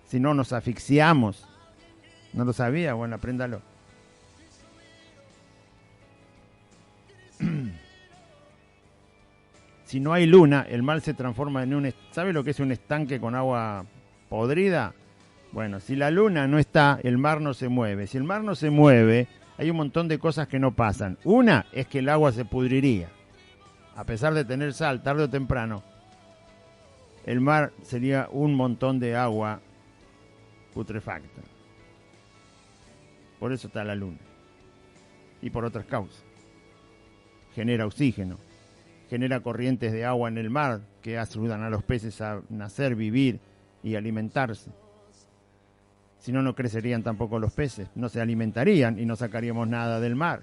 [SPEAKER 2] Si no nos asfixiamos. ¿No lo sabía? Bueno, apréndalo. Si no hay luna, el mar se transforma en un... ¿Sabe lo que es un estanque con agua podrida? Bueno, si la luna no está, el mar no se mueve. Si el mar no se mueve, hay un montón de cosas que no pasan. Una es que el agua se pudriría. A pesar de tener sal, tarde o temprano, el mar sería un montón de agua putrefacta. Por eso está la luna. Y por otras causas. Genera oxígeno. Genera corrientes de agua en el mar que ayudan a los peces a nacer, vivir y alimentarse. Si no, no crecerían tampoco los peces, no se alimentarían y no sacaríamos nada del mar.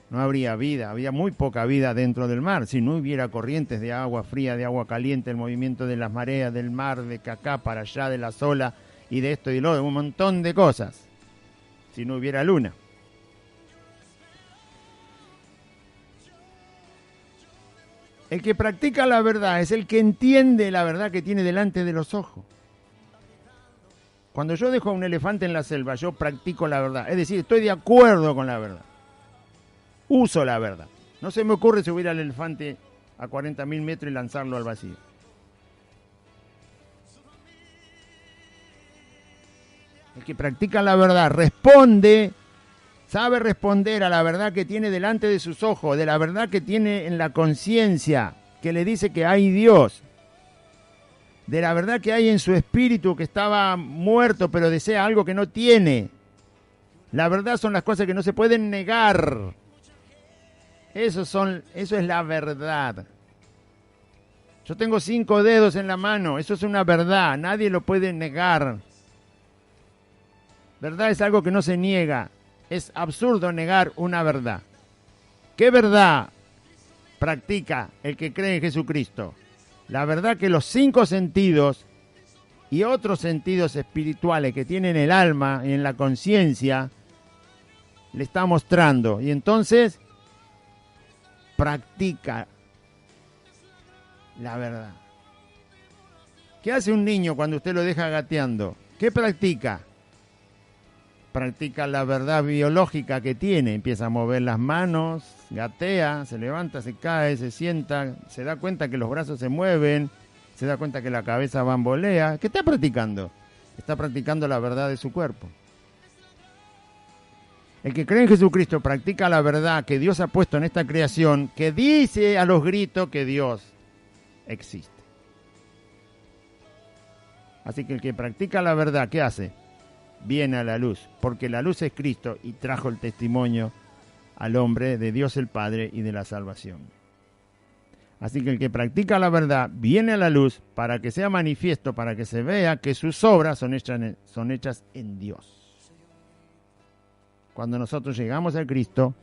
[SPEAKER 2] No habría vida, había muy poca vida dentro del mar. Si no hubiera corrientes de agua fría, de agua caliente, el movimiento de las mareas, del mar, de acá para allá, de las olas y de esto y lo de un montón de cosas. Si no hubiera luna. El que practica la verdad es el que entiende la verdad que tiene delante de los ojos. Cuando yo dejo a un elefante en la selva, yo practico la verdad. Es decir, estoy de acuerdo con la verdad. Uso la verdad. No se me ocurre subir al elefante a 40.000 metros y lanzarlo al vacío. El que practica la verdad responde, sabe responder a la verdad que tiene delante de sus ojos, de la verdad que tiene en la conciencia, que le dice que hay Dios, de la verdad que hay en su espíritu que estaba muerto pero desea algo que no tiene. La verdad son las cosas que no se pueden negar. Eso es la verdad. Yo tengo 5 dedos en la mano, eso es una verdad, nadie lo puede negar. Verdad es algo que no se niega, es absurdo negar una verdad. ¿Qué verdad practica el que cree en Jesucristo? La verdad que los 5 sentidos y otros sentidos espirituales que tienen el alma y en la conciencia le está mostrando, y entonces practica la verdad. ¿Qué hace un niño cuando usted lo deja gateando? ¿Qué practica? Practica la verdad biológica que tiene. Empieza a mover las manos, gatea, se levanta, se cae, se sienta, se da cuenta que los brazos se mueven, se da cuenta que la cabeza bambolea. ¿Qué está practicando? Está practicando la verdad de su cuerpo. El que cree en Jesucristo practica la verdad que Dios ha puesto en esta creación, que dice a los gritos que Dios existe. Así que el que practica la verdad, ¿qué hace? Viene a la luz, porque la luz es Cristo y trajo el testimonio al hombre de Dios el Padre y de la salvación. Así que el que practica la verdad viene a la luz para que sea manifiesto, para que se vea que sus obras son hechas en Dios. Cuando nosotros llegamos a Cristo,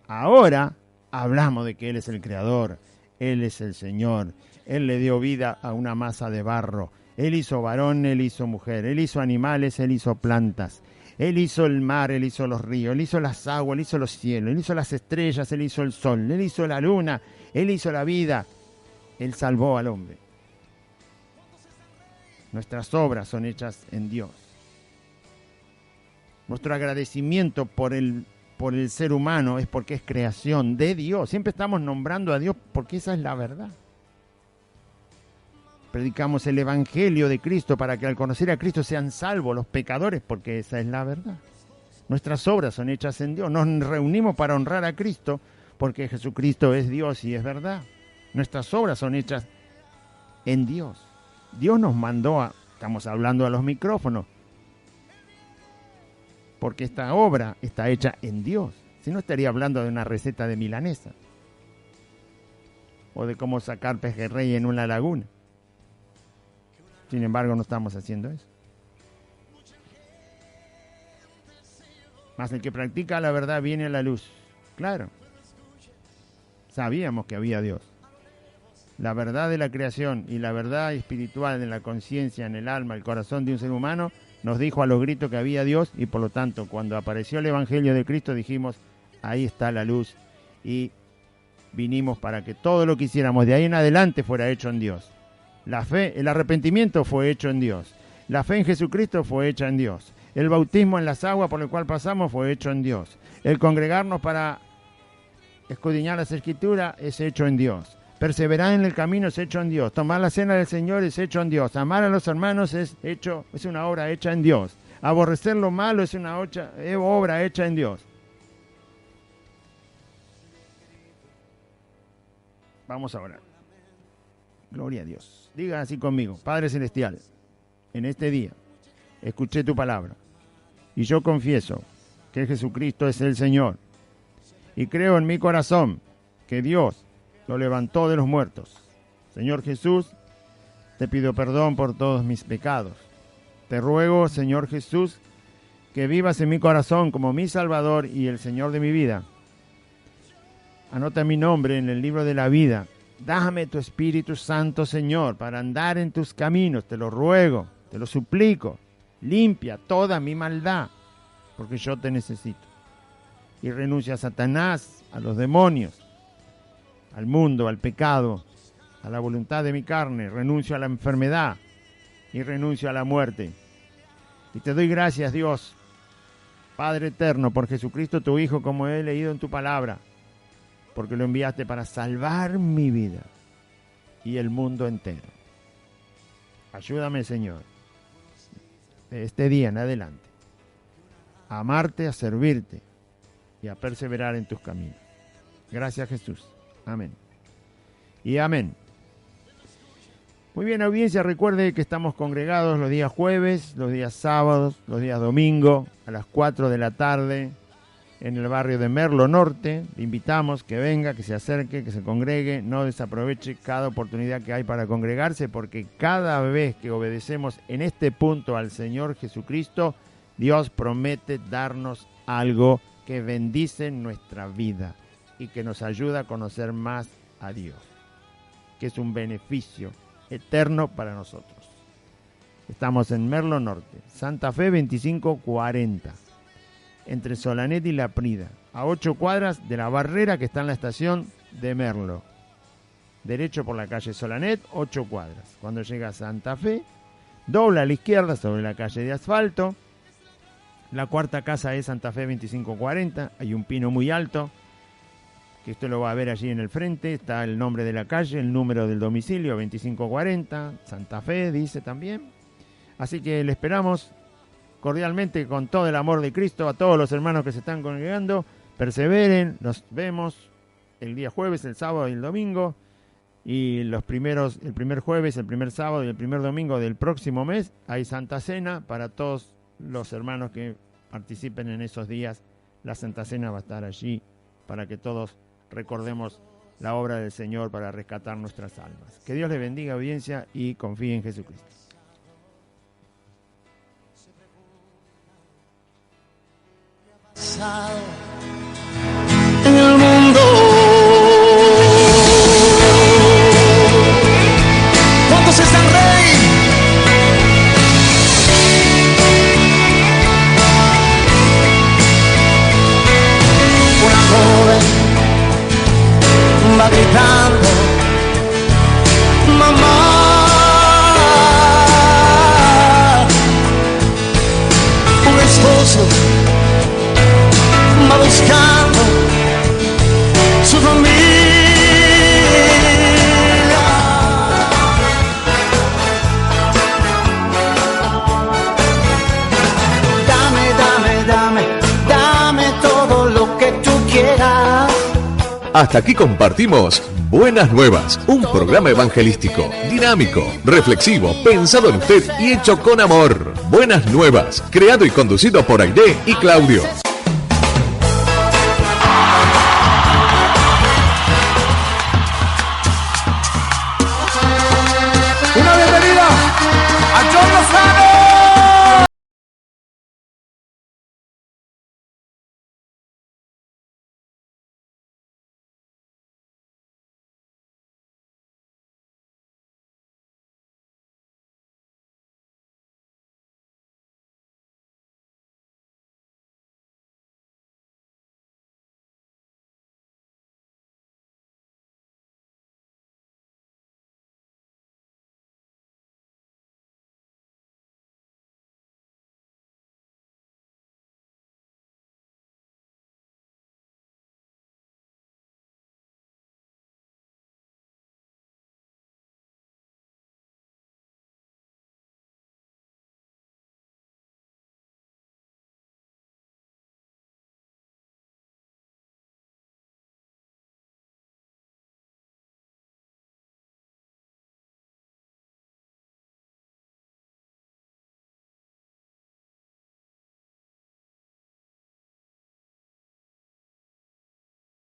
[SPEAKER 2] ahora hablamos de que Él es el Creador, Él es el Señor, Él le dio vida a una masa de barro, Él hizo varón, Él hizo mujer, Él hizo animales, Él hizo plantas, Él hizo el mar, Él hizo los ríos, Él hizo las aguas, Él hizo los cielos, Él hizo las estrellas, Él hizo el sol, Él hizo la luna, Él hizo la vida, Él salvó al hombre. Nuestras obras son hechas en Dios. Nuestro agradecimiento por el ser humano es porque es creación de Dios. Siempre estamos nombrando a Dios porque esa es la verdad. Predicamos el Evangelio de Cristo para que al conocer a Cristo sean salvos los pecadores, porque esa es la verdad. Nuestras obras son hechas en Dios. Nos reunimos para honrar a Cristo porque Jesucristo es Dios y es verdad. Nuestras obras son hechas en Dios. Dios nos mandó estamos hablando a los micrófonos, porque esta obra está hecha en Dios. Si no, estaría hablando de una receta de milanesa o de cómo sacar pejerrey en una laguna. Sin embargo, no estamos haciendo eso. Mas el que practica la verdad viene a la luz. Claro, sabíamos que había Dios. La verdad de la creación y la verdad espiritual de la conciencia, en el alma, el corazón de un ser humano, nos dijo a los gritos que había Dios, y por lo tanto, cuando apareció el Evangelio de Cristo, dijimos, ahí está la luz, y vinimos para que todo lo que hiciéramos de ahí en adelante fuera hecho en Dios. La fe, el arrepentimiento fue hecho en Dios. La fe en Jesucristo fue hecha en Dios. El bautismo en las aguas por el cual pasamos fue hecho en Dios. El congregarnos para escudriñar las Escrituras es hecho en Dios. Perseverar en el camino es hecho en Dios. Tomar la cena del Señor es hecho en Dios. Amar a los hermanos es una obra hecha en Dios. Aborrecer lo malo es una obra hecha en Dios. Vamos a orar. Gloria a Dios. Diga así conmigo: Padre Celestial, en este día escuché tu palabra y yo confieso que Jesucristo es el Señor y creo en mi corazón que Dios lo levantó de los muertos. Señor Jesús, te pido perdón por todos mis pecados. Te ruego, Señor Jesús, que vivas en mi corazón como mi Salvador y el Señor de mi vida. Anota mi nombre en el libro de la vida. Dame tu Espíritu Santo, Señor, para andar en tus caminos. Te lo ruego, te lo suplico. Limpia toda mi maldad, porque yo te necesito. Y renuncia a Satanás, a los demonios, al mundo, al pecado, a la voluntad de mi carne. Renuncio a la enfermedad y renuncio a la muerte. Y te doy gracias, Dios, Padre eterno, por Jesucristo tu Hijo, como he leído en tu palabra, porque lo enviaste para salvar mi vida y el mundo entero. Ayúdame, Señor, de este día en adelante, a amarte, a servirte y a perseverar en tus caminos. Gracias, Jesús. Amén. Y amén. Muy bien, audiencia, recuerde que estamos congregados los días jueves, los días sábados, los días domingo, a las 4 de la tarde, en el barrio de Merlo Norte. Le invitamos que venga, que se acerque, que se congregue, no desaproveche cada oportunidad que hay para congregarse, porque cada vez que obedecemos en este punto al Señor Jesucristo, Dios promete darnos algo que bendice nuestra vida y que nos ayuda a conocer más a Dios, que es un beneficio eterno para nosotros. Estamos en Merlo Norte, Santa Fe 2540, entre Solanet y La Prida, a 8 cuadras de la barrera que está en la estación de Merlo. Derecho por la calle Solanet, 8 cuadras. Cuando llega a Santa Fe, dobla a la izquierda sobre la calle de asfalto. La cuarta casa es Santa Fe 2540, hay un pino muy alto, que usted lo va a ver allí en el frente, está el nombre de la calle, el número del domicilio, 2540, Santa Fe, dice también. Así que le esperamos cordialmente, con todo el amor de Cristo, a todos los hermanos que se están congregando. Perseveren, nos vemos el día jueves, el sábado y el domingo, y el primer jueves, el primer sábado y el primer domingo del próximo mes hay Santa Cena para todos los hermanos que participen en esos días. La Santa Cena va a estar allí para que todos recordemos la obra del Señor para rescatar nuestras almas. Que Dios les bendiga, audiencia, y confíe en Jesucristo.
[SPEAKER 3] En el mundo, ¿cuántos están rey? Una joven va gritando, mamá. Un esposo va buscando su familia. Dame todo lo que tú quieras.
[SPEAKER 4] Hasta aquí compartimos Buenas Nuevas, un programa evangelístico, dinámico, reflexivo, pensado en usted y hecho con amor. Buenas Nuevas, creado y conducido por Aide y Claudio.